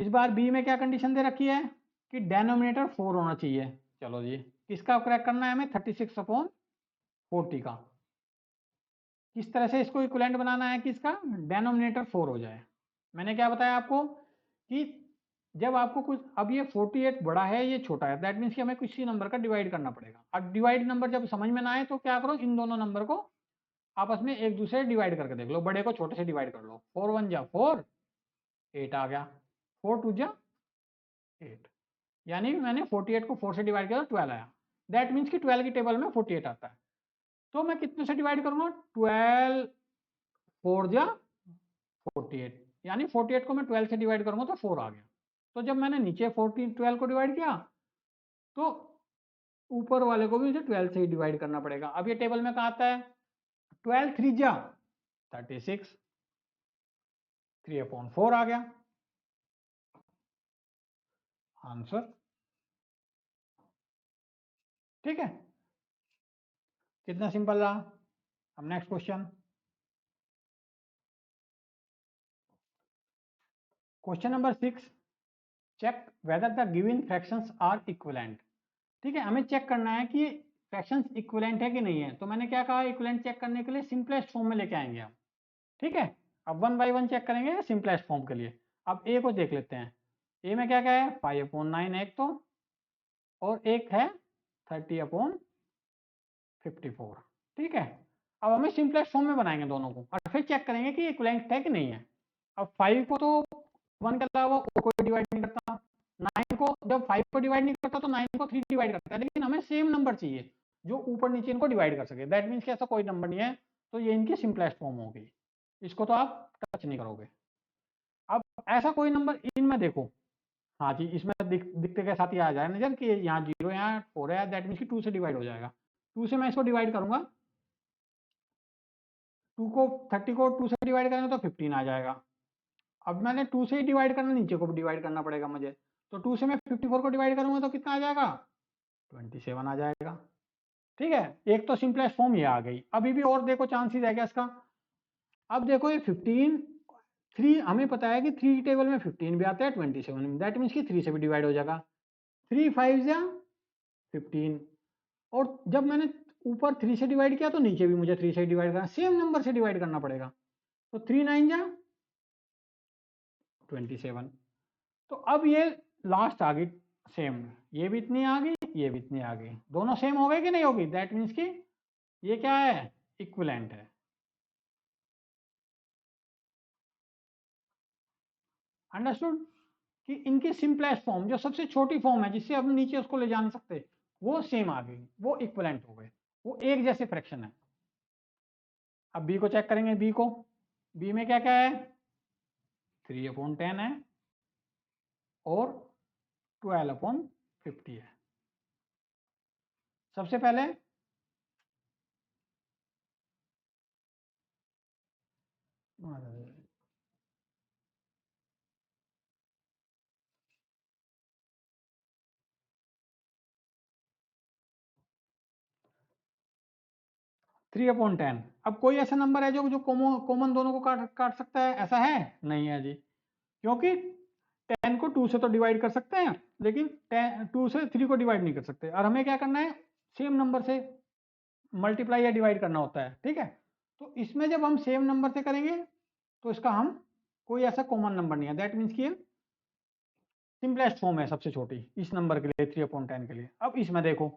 इस बार बी में क्या कंडीशन दे रखी है कि डेनोमिनेटर 4 होना चाहिए। चलो जी, किसका क्रैक करना है हमें, 36/40 का। किस तरह से इसको इक्विवेलेंट बनाना है कि इसका डेनोमिनेटर 4 हो जाए। मैंने क्या बताया आपको कि जब आपको कुछ, अब ये 48 बड़ा है ये छोटा है, दैट मीन्स कि हमें किसी नंबर का डिवाइड करना पड़ेगा। अब डिवाइड नंबर जब समझ में ना आए तो क्या करो, इन दोनों नंबर को आपस में एक दूसरे डिवाइड करके देख लो, बड़े को छोटे से डिवाइड कर लो। 4 1 जा 4, 8 आ गया, 4 2 जा 8, यानी मैंने 48 को 4 से डिवाइड किया तो 12 आया। दैट मीन्स कि 12 की टेबल में 48 आता है। तो मैं कितने से डिवाइड करूंगा, 12 4 जा 48, यानी 48 को मैं 12 से डिवाइड करूंगा तो 4 आ गया। तो जब मैंने नीचे 12 को डिवाइड किया तो ऊपर वाले को भी मुझे 12 से ही डिवाइड करना पड़ेगा। अब ये टेबल में कहाँ आता है, 12 3 जा 36, 3/4 आ गया आंसर। ठीक है, कितना सिंपल रहा। अब next question, question number 6, check whether the given fractions are equivalent. ठीक है, हमें चेक करना है कि फ्रैक्शंस इक्विवेलेंट है कि नहीं है। तो मैंने क्या कहा, इक्विवेलेंट चेक करने के लिए सिंपलेस्ट फॉर्म में लेके आएंगे हम। ठीक है, अब 1 बाय 1 चेक करेंगे सिंपलेस्ट फॉर्म के लिए। अब ए को देख लेते हैं। ए में क्या क्या है, 5/9 एक तो, और एक है 30/54। ठीक है, अब हमें सिंपलेस्ट फॉर्म में बनाएंगे दोनों को और फिर चेक करेंगे कि इक्विवेलेंट है कि नहीं है। अब 5 को तो 1 के अलावा और कोई डिवाइड नहीं करता, 9 को जब 5 को डिवाइड नहीं करता तो 9 को 3 डिवाइड करता है, लेकिन हमें सेम नंबर चाहिए जो ऊपर नीचे इनको डिवाइड कर सके। दैट मीन्स कि ऐसा कोई नंबर नहीं है, तो ये इनकी सिंपलेस्ट फॉर्म होगी, इसको तो आप टच नहीं करोगे। अब ऐसा कोई नंबर इनमें देखो, हाँ जी, इसमें दिखते के साथ ही आ जाए नजर कि यहाँ 0 यहाँ 4 है, दैट मीन्स कि 2 से डिवाइड हो जाएगा। 2 से मैं इसको डिवाइड करूंगा, 2 को 30 को 2 से डिवाइड करेंगे तो 15 आ जाएगा। अब मैंने 2 से ही डिवाइड करना, नीचे को भी डिवाइड करना पड़ेगा मुझे, तो 2 से मैं 54 को डिवाइड करूंगा तो कितना आ जाएगा, 27 आ जाएगा। ठीक है, एक तो सिंपलेस्ट फॉर्म ये आ गई। अभी भी और देखो चांसेस है क्या इसका। अब देखो ये 15, 3 हमें पता है कि 3 टेबल में 15 भी आता है 27 में, दैट मीन्स कि 3 से भी डिवाइड हो जाएगा। 3 5 या 15, और जब मैंने ऊपर 3 से डिवाइड किया तो नीचे भी मुझे 3 से डिवाइड करना, सेम नंबर से डिवाइड करना पड़ेगा। तो 3 9 जा 27। तो अब ये लास्ट आ गई सेम, ये भी इतनी आ गई, ये भी इतनी आ गई, दोनों सेम हो गए कि नहीं होगी? दैट मीन्स कि ये क्या है? इक्विवेलेंट है। अंडरस्टूड? कि इनकी सिंपलेस्ट फॉर्म, जो सबसे छोटी फॉर्म है जिससे हम नीचे उसको ले जा नहीं सकते, वो सेम आ गई, वो इक्विवेलेंट हो गए, वो एक जैसे फ्रैक्शन है। अब बी को चेक करेंगे, बी को, बी में क्या क्या है? 3/10 है और 12/50 है। सबसे पहले 3/10। अब कोई ऐसा नंबर है जो जो कॉमन दोनों को काट काट सकता है? ऐसा है? नहीं है जी, क्योंकि 10 को 2 से तो डिवाइड कर सकते हैं, लेकिन 2 से 3 को डिवाइड नहीं कर सकते। और हमें क्या करना है? सेम नंबर से मल्टीप्लाई या डिवाइड करना होता है, ठीक है? तो इसमें जब हम सेम नंबर से करेंगे तो इसका हम कोई ऐसा कॉमन नंबर नहीं है, दैट मीन्स कि सिंपलेस्ट फॉर्म है सबसे छोटी इस नंबर के लिए, 3/10 के लिए। अब इसमें देखो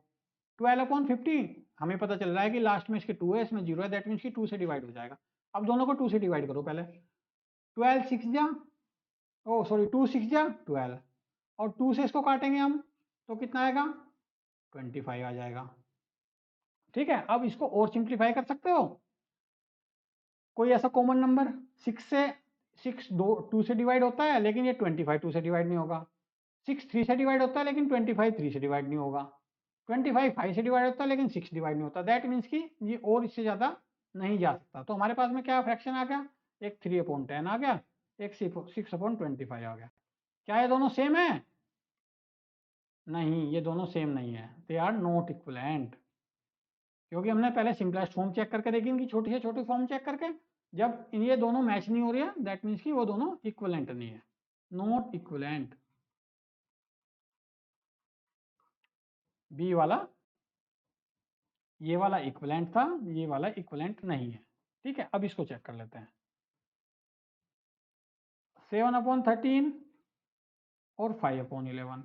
12/50, हमें पता चल रहा है कि लास्ट में इसके 2 है, इसमें 0 है, दैट मीन्स कि 2 से डिवाइड हो जाएगा। अब दोनों को 2 से डिवाइड करो पहले। 12 6 जा, ओ सॉरी 2 6 जा 12, और 2 से इसको काटेंगे हम तो कितना आएगा? 25 आ जाएगा। ठीक है, अब इसको और सिंप्लीफाई कर सकते हो। कोई ऐसा कॉमन नंबर, 6 से 6 2 से डिवाइड होता है, लेकिन ये 25 2 से डिवाइड नहीं होगा। 6 3 से डिवाइड होता है, लेकिन 25 3 से डिवाइड नहीं होगा। 25 5 से डिवाइड होता है, लेकिन 6 डिवाइड नहीं होता। दैट मीन्स कि ये और इससे ज़्यादा नहीं जा सकता। तो हमारे पास में क्या फ्रैक्शन आ गया? एक 3/10 आ गया, एक 6/25 आ गया। क्या ये दोनों सेम है? नहीं, ये दोनों सेम नहीं है, दे आर नॉट इक्विवेलेंट। क्योंकि हमने पहले सिंपलेस्ट फॉर्म चेक करके देखी इनकी, छोटी से छोटी फॉर्म चेक करके, जब ये दोनों मैच नहीं हो रही है, दैट मीन्स कि वो दोनों इक्विवेलेंट नहीं है, नॉट इक्विवेलेंट। बी वाला, ये वाला इक्विवेलेंट था, ये वाला इक्विवेलेंट नहीं है। ठीक है, अब इसको चेक कर लेते हैं। 7/13 और 5/11।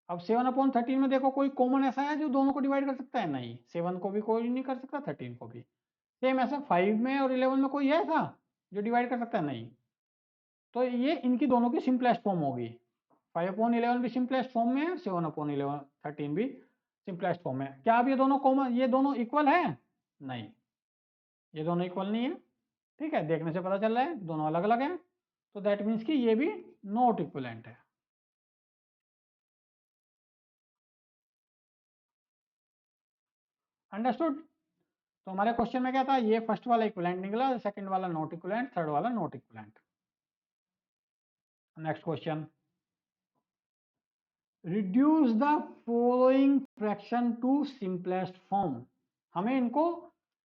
अब 7/13 में देखो कोई कॉमन ऐसा है जो दोनों को डिवाइड कर सकता है? नहीं, 7 को भी कोई नहीं कर सकता, 13 को भी। सेम ऐसा 5 में और 11 में कोई है ऐसा जो डिवाइड कर सकता है? नहीं। तो ये इनकी दोनों की सिंपलेस्ट फॉर्म होगी। 5/11 भी सिंपलेस्ट फॉर्म में है, 7/13 भी सिंपलेस्ट फॉर्म में। क्या अब ये दोनों कॉमन, ये दोनों इक्वल है? नहीं, ये दोनों इक्वल नहीं है। ठीक है, देखने से पता चल रहा है दोनों अलग अलग हैं, तो दैट मीन्स कि ये भी नॉट इक्विवेलेंट है। अंडरस्टूड? तो हमारे क्वेश्चन में क्या था? ये फर्स्ट वाला इक्विवेलेंट निकला, सेकंड वाला नॉट इक्विवेलेंट, थर्ड वाला not equivalent. Next question, reduce the following fraction to simplest form. हमें इनको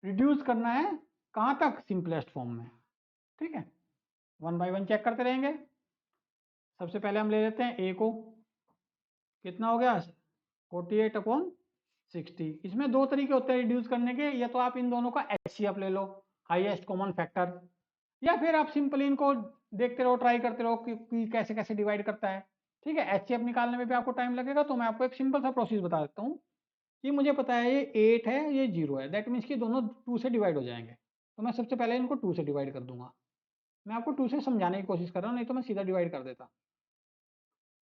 रिड्यूस करना है कहां तक? सिंपलेस्ट फॉर्म में। ठीक है, 1 बाय 1 चेक करते रहेंगे। सबसे पहले हम ले लेते हैं ए को, कितना हो गया? 48/60। इसमें दो तरीके होते हैं रिड्यूस करने के, या तो आप इन दोनों का एचसीएफ ले लो, हाईएस्ट कॉमन फैक्टर, या फिर आप सिंपली इनको देखते रहो, ट्राई करते रहो कि कैसे कैसे डिवाइड करता है। ठीक है, एचसीएफ निकालने में भी आपको टाइम लगेगा, तो मैं आपको एक सिंपल सा प्रोसेस बता देता हूँ कि मुझे पता है ये 8 है, ये 0 है, दैट मीन्स कि दोनों 2 से डिवाइड हो जाएंगे। तो मैं सबसे पहले इनको 2 से डिवाइड कर दूंगा। मैं आपको 2 से समझाने की कोशिश कर रहा हूँ, नहीं तो मैं सीधा डिवाइड कर देता।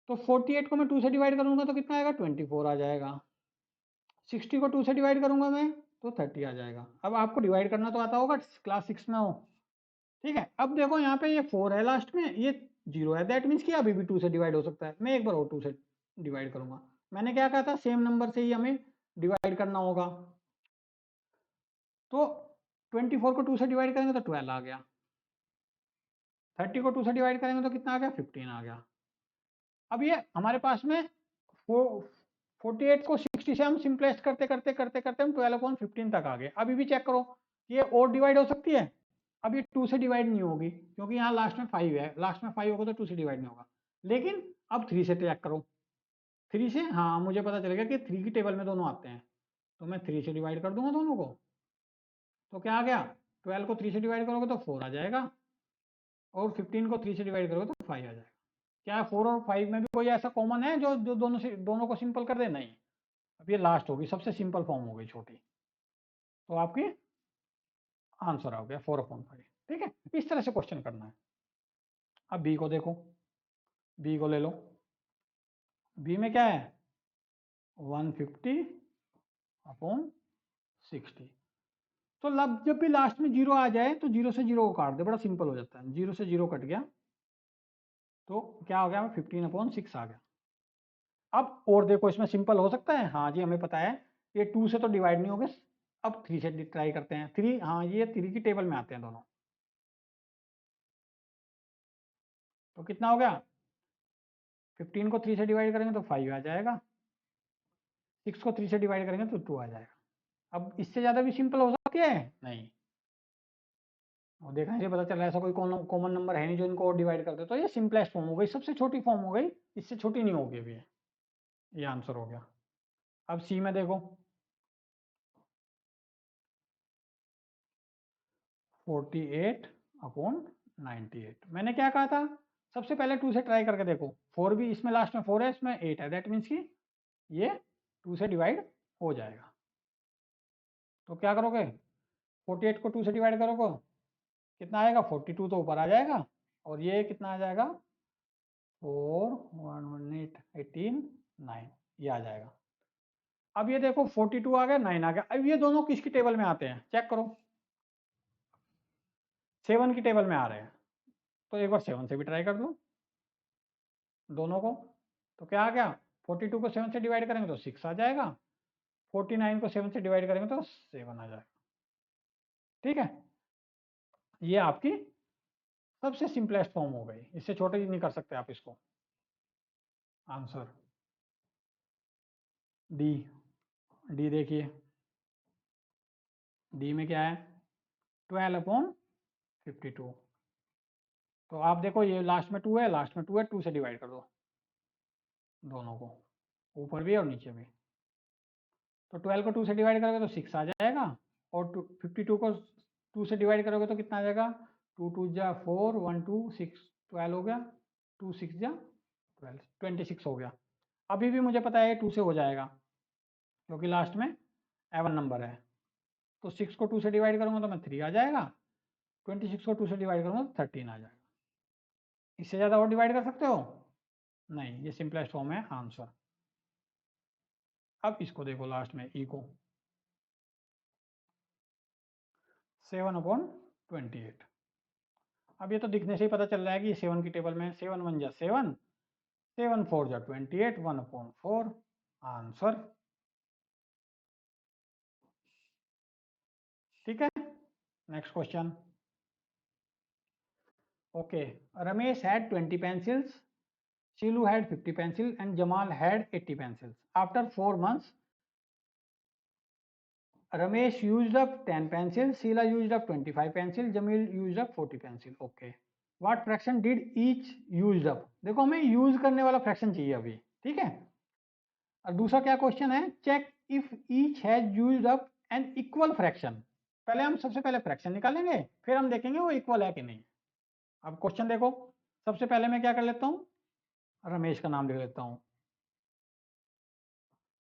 तो 48 को मैं 2 से डिवाइड करूंगा तो कितना आएगा? 24 आ जाएगा। 60 को 2 से डिवाइड करूंगा मैं तो 30 आ जाएगा। अब आपको डिवाइड करना तो आता होगा, क्लास 6 में हो। ठीक है, अब देखो यहाँ पे ये 4 है लास्ट में, ये 0 है, दैट मीन्स कि अभी भी 2 से डिवाइड हो सकता है। मैं एक बार और 2 से डिवाइड करूंगा। मैंने क्या कहा था? सेम नंबर से ही हमें डिवाइड करना होगा। तो 24 को 2 से डिवाइड करेंगे तो 12 आ गया। 30 को 2 से डिवाइड करेंगे तो कितना आ गया? 15 आ गया। अब ये हमारे पास में 48 को 60 से हम सिंपलेस्ट करते करते करते करते हम 12/15 तक आ गए। अभी भी चेक करो, ये और डिवाइड हो सकती है? अब ये 2 से डिवाइड नहीं होगी, क्योंकि यहाँ लास्ट में 5 है, लास्ट में 5 होगा तो 2 से डिवाइड नहीं होगा। लेकिन अब 3 से चेक करो, 3 से, हाँ मुझे पता चलेगा कि 3 की टेबल में दोनों आते हैं, तो मैं 3 से डिवाइड कर दूंगा दोनों को। तो क्या आ गया? 12 को 3 से डिवाइड करोगे तो 4 आ जाएगा। और 15 को 3 से डिवाइड करोगे तो 5 आ जाएगा। क्या 4 और 5 में भी कोई ऐसा कॉमन है जो जो दोनों को सिंपल कर दे? नहीं। अब ये लास्ट होगी, सबसे सिंपल फॉर्म हो गई छोटी, तो आपकी आंसर आ गया 4/5। ठीक है, इस तरह से क्वेश्चन करना है। अब बी को देखो, बी को ले लो। बी में क्या है? 150/60। तो जब भी लास्ट में जीरो आ जाए तो जीरो से जीरो को काट दे, बड़ा सिंपल हो जाता है। जीरो से जीरो कट गया तो क्या हो गया? 15/6 आ गया। अब और देखो, इसमें सिंपल हो सकता है? हाँ जी, हमें पता है ये 2 से तो डिवाइड नहीं होगा। अब 3 से ट्राई करते हैं। 3, हाँ ये 3 की टेबल में आते हैं दोनों। तो कितना हो गया? 15 को 3 से डिवाइड करेंगे तो 5 आ जाएगा, 6 को 3 से डिवाइड करेंगे तो 2 आ जाएगा। अब इससे ज़्यादा भी सिंपल हो सकती है? नहीं। और देखने से पता चल रहा है ऐसा कोई कॉमन नंबर है नहीं जो इनको और डिवाइड कर दे। तो ये सिंपलेस्ट फॉर्म हो गई, सबसे छोटी फॉर्म हो गई, इससे छोटी नहीं होगी अभी। ये आंसर हो गया। अब सी में देखो, 48/98। मैंने क्या कहा था? सबसे पहले 2 से ट्राई करके देखो। 4 भी इसमें, लास्ट में 4 है, इसमें 8 है, दैट मीन्स कि ये 2 से डिवाइड हो जाएगा। तो क्या करोगे? 48 को 2 से डिवाइड करोगे, कितना आएगा? 42 तो ऊपर आ जाएगा, और ये कितना आ जाएगा? 4 1 1 8 18 9, ये आ जाएगा। अब ये देखो 42 आ गया, 9 आ गया। अब ये दोनों किसकी टेबल में आते हैं? चेक करो। 7 की टेबल में आ रहे हैं, तो एक बार 7 से भी ट्राई कर दो दोनों को। तो क्या आ गया? 42 को 7 से डिवाइड करेंगे तो 6 आ जाएगा, 49 को 7 से डिवाइड करेंगे तो 7 आ जाएगा। ठीक है, ये आपकी सबसे सिंपलेस्ट फॉर्म हो गई, इससे छोटे नहीं कर सकते आप इसको। Answer D. डी देखिए, डी में क्या है? 12/52। तो आप देखो, ये लास्ट में 2 है, लास्ट में 2 है, 2 से डिवाइड कर दो दोनों को, ऊपर भी और नीचे भी। तो 12 को 2 से डिवाइड करोगे तो 6 आ जाएगा, और 52 को 2 से डिवाइड करोगे तो कितना आ जाएगा? 2 2 जा 4 1 2 6 12 हो गया, 2 6 जा 12 26 हो गया। अभी भी मुझे पता है 2 से हो जाएगा क्योंकि लास्ट में एवन नंबर है। तो 6 को 2 से डिवाइड करूंगा तो मैं 3 आ जाएगा, 26 को 2 से डिवाइड करूंगा तो 13 आ जाएगा। इससे ज़्यादा और डिवाइड कर सकते हो? नहीं, ये सिंपलेस्ट फॉर्म है आंसर। अब इसको देखो लास्ट में, ई को, 7/28। अब ये तो दिखने से ही पता चल रहा है कि 7 की टेबल में 7 1 जा 7, 7 4 जा 28, 1/4 आंसर। ठीक है, next question. Okay, Ramesh had 20 pencils, Shilu had 50 pencils, and Jamal had 80 pencils. After 4 months, Ramesh used up 10 pencils, Sheila used up 25 pencils, Jamil used up 40 pencils. Okay. What fraction did each used up? देखो हमें use करने वाला fraction चाहिए अभी, ठीक है। और दूसरा क्या क्वेश्चन है? Check if each has used up an equal fraction. पहले हम सबसे पहले फ्रैक्शन निकालेंगे, फिर हम देखेंगे वो इक्वल है कि नहीं। अब क्वेश्चन देखो, सबसे पहले मैं क्या कर लेता हूँ? रमेश का नाम लिख लेता हूँ।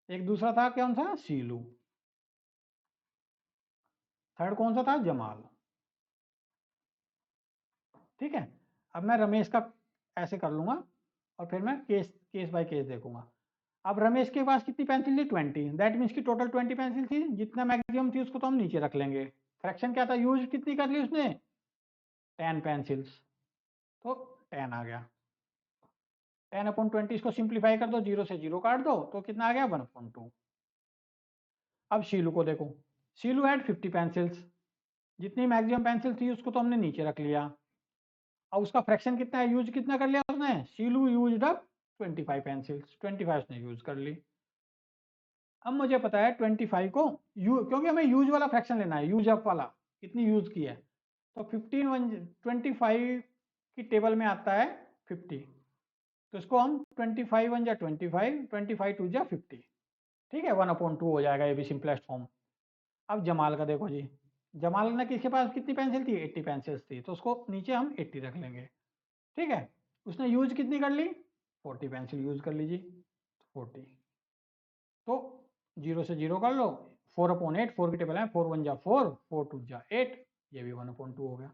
एक दूसरा था कौन सा? शीलू। थर्ड कौन सा था? जमाल। ठीक है, अब मैं रमेश का ऐसे कर लूंगा और फिर मैं केस केस बाय केस देखूंगा। अब रमेश के पास कितनी पेंसिल थी? 20, दैट मीन्स की टोटल 20 पेंसिल थी। जितना मैक्सिमम थी उसको तो हम नीचे रख लेंगे। फ्रैक्शन क्या था? यूज कितनी कर ली उसने? 10 पेंसिल्स, तो 10 आ गया। 10/20 इसको सिंप्लीफाई कर दो, 0 से 0 काट दो, तो कितना आ गया? 1/2। अब शीलू को देखो, शीलू हैड 50 पेंसिल्स, जितनी मैक्सिमम पेंसिल थी उसको तो हमने नीचे रख लिया। अब उसका फ्रैक्शन कितना है? यूज कितना कर लिया उसने? शीलू यूज्ड अप 25 पेंसिल्स, 25 उसने यूज कर ली। अब मुझे पता है 25 को क्योंकि हमें यूज वाला फ्रैक्शन लेना है, यूज अप वाला कितनी यूज की है। तो 25 की टेबल में आता है 50, तो इसको हम 25 1 जा 25, 25 2 जा 50। ठीक है, 1/2 हो जाएगा, ये भी सिंपलेस्ट फॉर्म। अब जमाल का देखो जी, जमाल ने किसके पास कितनी पेंसिल थी, 80 पेंसिल्स थी, तो उसको नीचे हम 80 रख लेंगे। ठीक है, उसने यूज कितनी कर ली, 40 पेंसिल यूज कर लीजिए, 40। तो 0 से 0 कर लो, 4/8, 4 की टेबल है, 4 1 जा 4, 4 2 जा 8, ये भी 1/2 हो गया।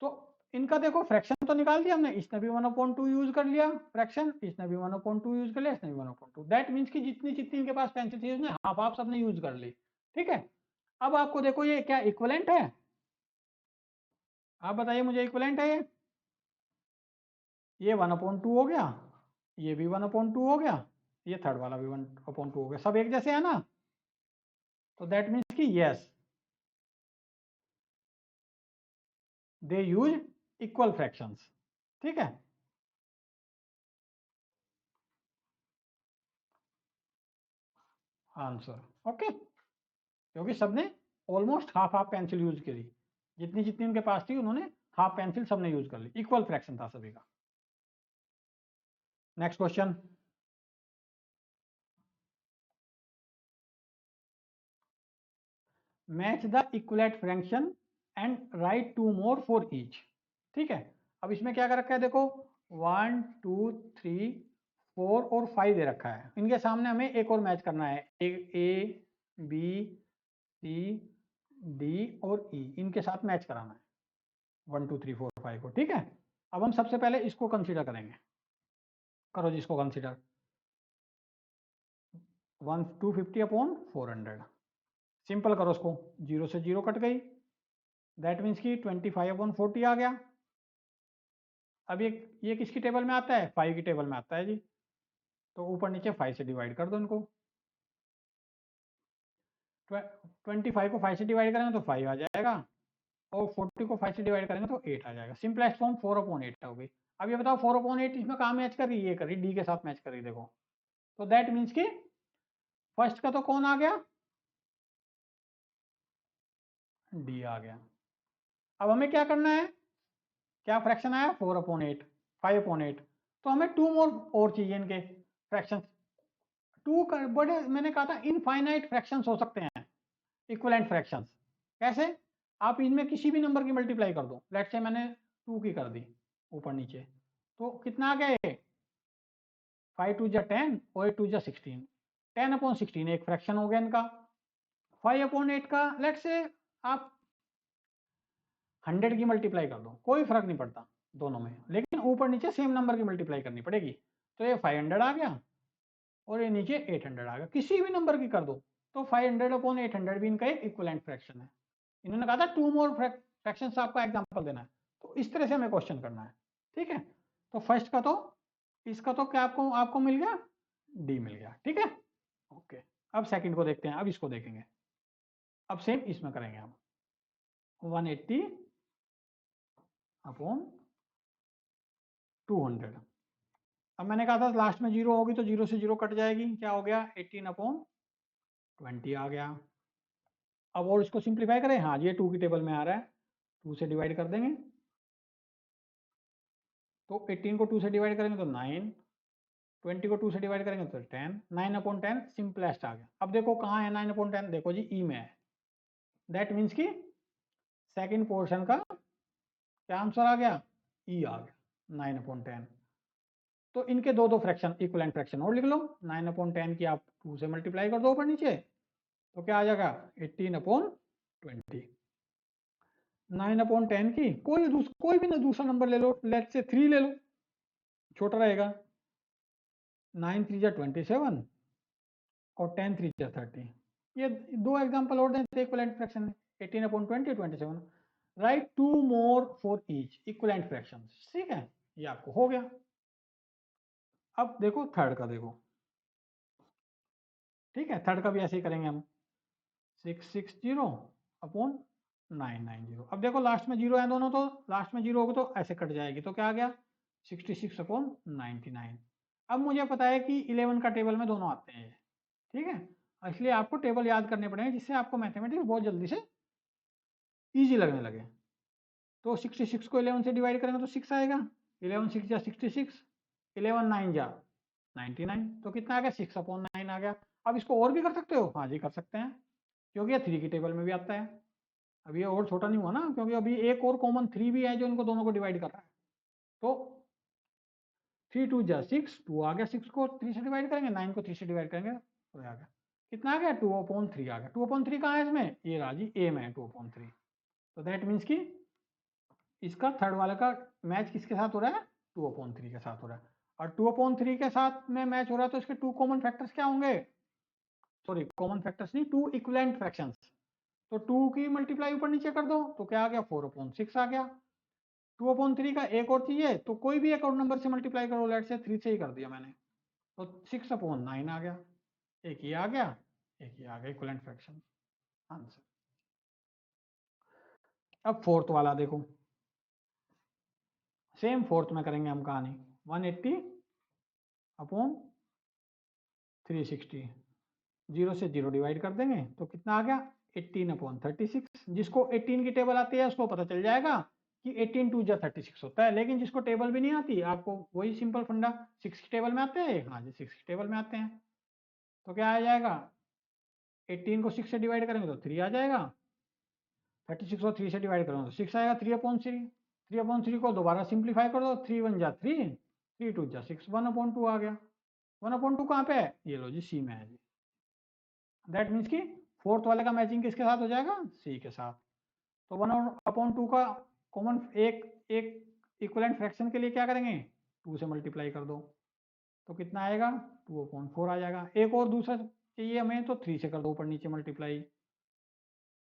तो इनका देखो फ्रैक्शन तो निकाल दिया हमने, इसने भी 1/2 यूज कर लिया फ्रैक्शन, इसने भी 1/2 यूज कर लिया, इसने भी 1/2। दैट मीन्स कि जितनी जितनी इनके पास पेंसिल थी उसने हाफ हाफ सबने यूज कर ली। ठीक है, अब आपको देखो ये क्या इक्विवेलेंट है, आप बताइए मुझे, इक्विवेलेंट है ये 1/2 हो गया, ये भी 1/2 हो गया, ये थर्ड वाला भी 1/2 हो गया, सब एक जैसे है ना, तो दैट मीन्स कि yes they use equal fractions. ठीक है, आंसर ओके, क्योंकि सबने almost half half pencil use करी, जितनी जितनी उनके पास थी उन्होंने हाफ पेंसिल सबने यूज कर ली, इक्वल फ्रैक्शन था सभी का। Next question, match the equivalent fraction and write 2 more for each. ठीक है, अब इसमें क्या कर रखा है देखो, 1 2 3 4 और 5 दे रखा है, इनके सामने हमें एक और मैच करना है, ए बी सी डी और ई, इनके साथ मैच कराना है 1 2 3 4 5 को। ठीक है, अब हम सबसे पहले इसको कंसीडर करेंगे, करो जी इसको कंसीडर, 250/400, सिंपल करो उसको, 0 से 0 कट गई, दैट मीन्स कि 25/40 आ गया। अब ये किसकी टेबल में आता है, 5 की टेबल में आता है जी, तो ऊपर नीचे 5 से डिवाइड कर दो इनको, 25 को 5 से डिवाइड करेंगे तो 5 आ जाएगा, और 40 को 5 से डिवाइड करेंगे तो 8 आ जाएगा, सिंपलेस्ट फॉर्म 4/8 हो गई। अब ये बताओ 4/8 इसमें कहाँ मैच कर रही है, ये कर रही डी के साथ मैच कर रही, देखो, तो दैट मीन्स कि फर्स्ट का तो कौन आ गया, डी आ गया। अब हमें क्या करना है, क्या फ्रैक्शन आया, 4/8, 5/8, तो हमें 2 मोर और चाहिए इनके फ्रैक्शन, बड़े मैंने कहा था इनफाइनाइट फ्रैक्शंस हो सकते हैं, इक्विवेलेंट फ्रैक्शंस। कैसे, आप इनमें किसी भी नंबर की मल्टीप्लाई कर दो, लेट्स से मैंने 2 की कर दी ऊपर नीचे, तो कितना आ गया ये, 5 2 जा 10 और 8 2 जा 16, 10/16 एक फ्रैक्शन हो गया इनका। 5/8 का लेट्स से आप 100 की मल्टीप्लाई कर दो, कोई फर्क नहीं पड़ता दोनों में, लेकिन ऊपर नीचे सेम नंबर की मल्टीप्लाई करनी पड़ेगी, तो ये 500 आ गया और ये नीचे 800 आ गया, किसी भी नंबर की कर दो, तो 500/800 भी इनका एक इक्विवेलेंट फ्रैक्शन है। इन्होंने कहा था 2 मोर फ्रैक्शंस आपका एग्जांपल देना है, तो इस तरह से हमें क्वेश्चन करना है। ठीक है, तो फर्स्ट का तो इसका तो क्या आपको आपको मिल गया, डी मिल गया। ठीक है, ओके, अब सेकंड को देखते हैं, अब इसको देखेंगे, अब सेम इसमें करेंगे हम, 180/200। अब मैंने कहा था लास्ट में 0 होगी तो 0 से 0 कट जाएगी, क्या हो गया, 18/20 आ गया। अब और इसको सिंप्लीफाई करें, हाँ ये 2 की टेबल में आ रहा है, 2 से डिवाइड कर देंगे, तो 18 को 2 से डिवाइड करेंगे तो 9, 20 को 2 से डिवाइड करेंगे तो 10, 9/10 सिंपलेस्ट आ गया। अब देखो कहाँ है 9/10, देखो जी ई में है, दैट मीन्स कि सेकंड पोर्शन का क्या आंसर आ गया, ई आ गया, 9/10। तो इनके दो दो फ्रैक्शन इक्विवेलेंट फ्रैक्शन और लिख लो, 9/10 की आप 2 से मल्टीप्लाई कर दो ऊपर नीचे, तो क्या आ जाएगा, 18/20। 9/10 की कोई भी ना दूसरा नंबर ले लो, लेट्स से 3 ले लो, छोटा रहेगा, 9 3 जा 27 और 10 3 जा 30, ये दो एग्जांपल और दें तो इक्विवेलेंट फ्रैक्शन है, 18/20 27, right 2 more for each equivalent fraction. ठीक है, ये आपको हो गया। अब देखो थर्ड का देखो, ठीक है, थर्ड का भी ऐसे ही करेंगे हम, 660/990। अब देखो लास्ट में 0 है दोनों, तो लास्ट में 0 होगी तो ऐसे कट जाएगी, तो क्या आ गया, 66/99। अब मुझे पता है कि 11 का टेबल में दोनों आते हैं, ठीक है, इसलिए आपको टेबल याद करने पड़ेंगे जिससे आपको मैथमेटिक्स बहुत जल्दी से ईजी लगने लगे। तो 66 को 11 से डिवाइड करेंगे तो 6 आएगा, 11 6 जा 66, 11 9 जा 99, तो कितना आ गया, 6/9 आ गया। अब इसको और भी कर सकते हो, हाँ जी कर सकते हैं, क्योंकि ये 3 की टेबल में भी आता है। अब ये और छोटा नहीं हुआ ना, क्योंकि अभी एक और कॉमन 3 भी है जो इनको दोनों को डिवाइड कर रहा है। तो 3 2 जा 6, 2 आ गया, 6 को 3 से डिवाइड करेंगे, 9 को 3 से डिवाइड करेंगे तो आ गया, कितना आ गया 2/3 आ गया। 2/3 कहाँ है इसमें, ये रहा जी ए में 2/3। तो दैट मीन्स कि इसका थर्ड वाले का मैच किसके साथ हो रहा है, 2/3 के साथ हो रहा है। और 2/3 के साथ में मैच हो रहा है तो इसके 2 कॉमन फैक्टर्स क्या होंगे, सॉरी कॉमन फैक्टर्स नहीं, 2 इक्विवेलेंट फ्रैक्शंस। तो 2 की मल्टीप्लाई ऊपर नीचे कर दो तो क्या आ गया 4/6 आ गया। 2/3 का एक और चाहिए तो कोई भी एक और नंबर से मल्टीप्लाई करो, लेट से 3 से ही कर दिया मैंने, तो 6/9 आ गया। एक ये आ गया, एक ये आ गया इक्विवेलेंट फ्रैक्शन आंसर। अब फोर्थ वाला देखो, सेम फोर्थ में करेंगे हम कहानी, 180/360, 0 से 0 डिवाइड कर देंगे तो कितना आ गया 18/36। जिसको 18 की टेबल आती है उसको पता चल जाएगा कि 18 2 जा 36 होता है, लेकिन जिसको टेबल भी नहीं आती, आपको वही सिंपल फंडा, 6 की टेबल में आते हैं, हाँ जी 6 की टेबल में आते हैं, तो क्या आ जाएगा 18 को 6 से डिवाइड करेंगे तो 3 आ जाएगा, 36 को 3 से डिवाइड करेंगे तो 6 आएगा, 3/3। 3/3 को दोबारा सिंप्लीफाई कर दो, 3 1 जा 3, 3 2 जा 6, 1/2 आ गया। 1/2 कहाँ पे है, ये लो जी सी में है जी। दैट मीन्स कि फोर्थ वाले का मैचिंग किसके साथ हो जाएगा, सी के साथ। तो 1/2 का कॉमन एक एक इक्विवेलेंट फ्रैक्शन के लिए क्या करेंगे, 2 से मल्टीप्लाई कर दो तो कितना आएगा 2/4 आ जाएगा। एक और दूसरा चाहिए हमें तो 3 से कर दो ऊपर नीचे मल्टीप्लाई,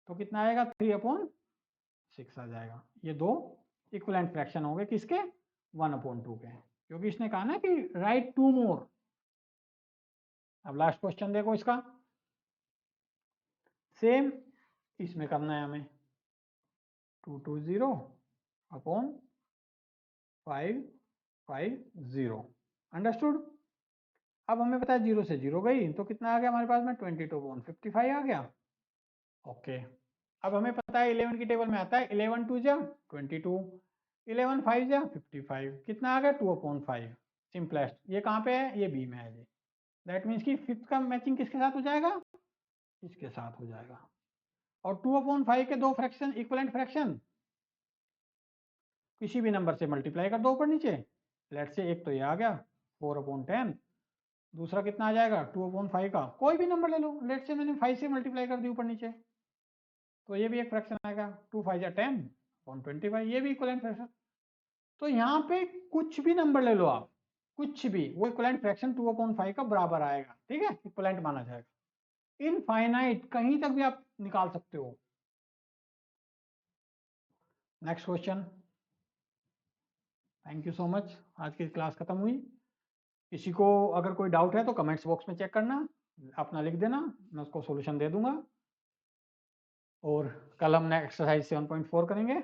तो कितना आएगा 3/6 आ जाएगा। ये दो इक्विवेलेंट फ्रैक्शन हो गए किसके, 1/2 के, क्योंकि इसने कहा ना कि राइट 2 मोर। अब लास्ट क्वेश्चन देखो इसका, सेम इसमें करना है हमें, 220/550, अंडरस्टूड। अब हमें पता है 0 से 0 गई तो कितना आ गया हमारे पास में 22/55 आ गया। ओके, अब हमें पता है 11 की टेबल में आता है 11 2 जा 22, 11 5 जा 55, कितना आ गया 2/5, सिंपलेस्ट। ये कहाँ पे है, ये बी में है जी। दैट मीन्स कि फिफ्थ का मैचिंग किसके साथ हो जाएगा, इसके साथ हो जाएगा। और 2/5 के दो फ्रैक्शन इक्विवेलेंट फ्रैक्शन किसी भी नंबर से मल्टीप्लाई कर दो ऊपर नीचे, लेट से एक तो ये आ गया 4/10, दूसरा कितना आ जाएगा 2/5 का कोई भी नंबर ले लो, लेट से मैंने 5 से मल्टीप्लाई कर दी ऊपर नीचे, तो ये भी एक फ्रैक्शन आएगा 2 5 10/25, ये भी इक्विवेलेंट फ्रैक्शन। तो यहाँ पे कुछ भी नंबर ले लो आप, कुछ भी, वो इक्विवेलेंट फ्रैक्शन 2/5 का बराबर आएगा, ठीक है, इक्विवेलेंट माना जाएगा। इनफाइनाइट कहीं तक भी आप निकाल सकते हो। Next question. Thank you so much, आज की क्लास खत्म हुई। किसी को अगर कोई डाउट है तो कमेंट्स बॉक्स में चेक करना, अपना लिख देना, मैं उसको सॉल्यूशन दे दूंगा। और कल हम एक्सरसाइज 7.4 करेंगे।